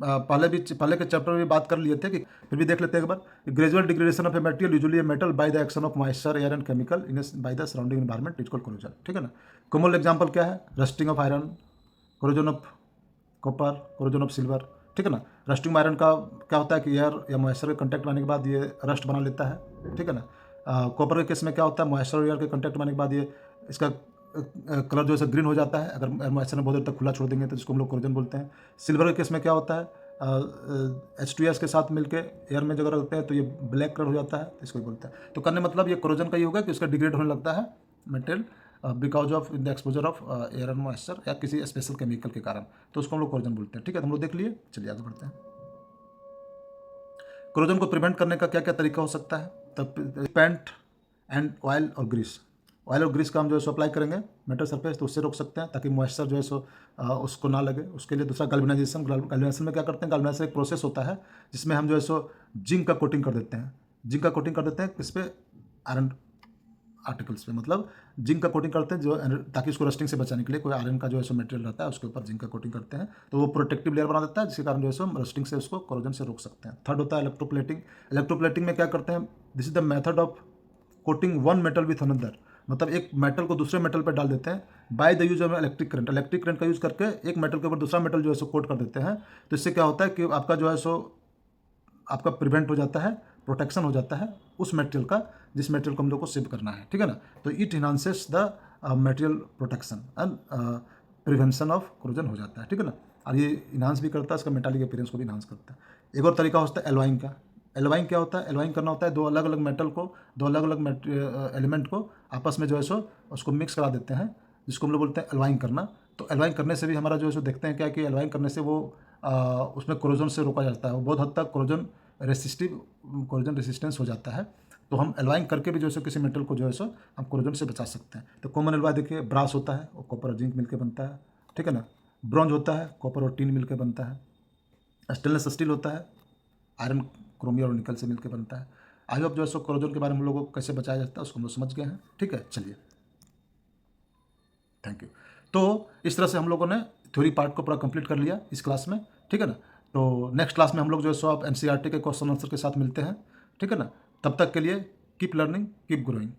पहले के चैप्टर में बात कर लिए थे, कि फिर भी देख लेते हैं एक बार। Gradual degradation of a material usually a metal by the action of moisture, air and chemical in by the surrounding environment is called corrosion. ठीक है ना। कॉमन एग्जांपल क्या है, rusting of iron, corrosion of copper, corrosion of silver. ठीक है ना। Rusting iron का क्या होता है कि एयर या मॉइस्चर के कंटेक्ट आने के बाद ये रस्ट बना लेता है। ठीक है ना। कॉपर के केस में क्या होता है, मॉइस्चर और एयर के कंटेक्ट आने के बाद ये इसका कलर जो है ग्रीन हो जाता है, अगर मॉइस्चर में बहुत देर तक खुला छोड़ देंगे तो जिसको हम लोग कोरोजन बोलते हैं। सिल्वर के केस में क्या होता है, H2S के साथ मिलके एयर में जगह रखते हैं तो ये ब्लैक कलर हो जाता है, इसको बोलते हैं। तो करने मतलब ये कोरोजन का ही होगा कि उसका डिग्रेड होने लगता है material because of the exposure of air and moisture या किसी स्पेशल केमिकल के कारण, तो उसको हम लोग कोरोजन बोलते हैं। ठीक है, तो हम लोग देख लिए। चलिए आगे बढ़ते हैं। कोरोजन को प्रिवेंट करने का क्या क्या तरीका हो सकता है, तब पेंट एंड ऑयल और ग्रीस। ऑयल और ग्रीस का हम जो है सो अप्लाई करेंगे मेटल सरफेस, तो उससे रोक सकते हैं ताकि मॉइस्चर जो है सो उसको ना लगे। उसके लिए दूसरा गैल्वेनाइजेशन में क्या करते हैं, गैल्वेनाइजेशन एक प्रोसेस होता है जिसमें हम जो है सो जिंक का कोटिंग कर देते हैं। किस पे, आयरन आर्टिकल्स पे, मतलब जिंक का कोटिंग करते हैं जो, ताकि उसको रस्टिंग से बचाने के लिए कोई आयरन का जो है सो मटेरियल रहता है उसके ऊपर जिंक का कोटिंग करते हैं, तो वो प्रोटेक्टिव लेयर बना देता है, जिसके कारण जो है सो रस्टिंग से उसको कोरोजन से रोक सकते हैं। थर्ड होता है इलेक्ट्रोप्लेटिंग। इलेक्ट्रोप्लेटिंग में क्या करते हैं, this is the method of coating one metal with another मतलब एक मेटल को दूसरे मेटल पर डाल देते हैं by the use of electric current. Electric current का यूज़ करके एक मेटल के ऊपर दूसरा मेटल जो है सो कोट कर देते हैं। तो इससे क्या होता है कि आपका जो है सो आपका प्रिवेंट हो जाता है, प्रोटेक्शन हो जाता है उस मटेरियल का जिस मटेरियल को हम लोग को सेव करना है, ठीक है ना। तो it enhances the material protection and prevention of corrosion हो जाता है, ठीक है ना। और ये इन्हांस भी करता है, इसका मेटालिक अपीयरेंस को भी इन्हांस करता है। एक और तरीका होता है एलवाइंग का। एलवाइंग क्या होता है? एलवाइंग करना होता है दो अलग अलग मेटल को, दो अलग अलग एलिमेंट को आपस में जो है सो उसको मिक्स करा देते हैं, जिसको हम लोग बोलते हैं एलवाइंग करना। तो एलवाइंग करने से भी हमारा जो है सो देखते हैं क्या कि एलवाइंग करने से वो उसमें कोरोजन से रोका जाता है, वो बहुत हद तक कोरोजन रेसिस्टेंस हो जाता है। तो हम एलवाइंग करके भी जो है किसी मेटल को जो है सो हम कोरोजन से बचा सकते हैं। तो कॉमन एलवाई देखिए, ब्रास होता है और कॉपर और जिंक मिलकर बनता है, ठीक है ना। ब्रॉन्ज होता है, कॉपर और टीन मिलकर बनता है। स्टेनलेस स्टील होता है, आयरन, क्रोमियम और निकल से मिलकर बनता है। आई होप जो है सो कोरोजन के बारे में हम लोगों को कैसे बचाया जाता है उसको हम लोग समझ गए हैं, ठीक है। चलिए, थैंक यू। तो इस तरह से हम लोगों ने थ्योरी पार्ट को पूरा कंप्लीट कर लिया इस क्लास में, ठीक है ना। तो नेक्स्ट क्लास में हम लोग जो है सो आप एनसीईआरटी के क्वेश्चन आंसर के साथ मिलते हैं, ठीक है ना। तब तक के लिए कीप लर्निंग, कीप ग्रोइंग।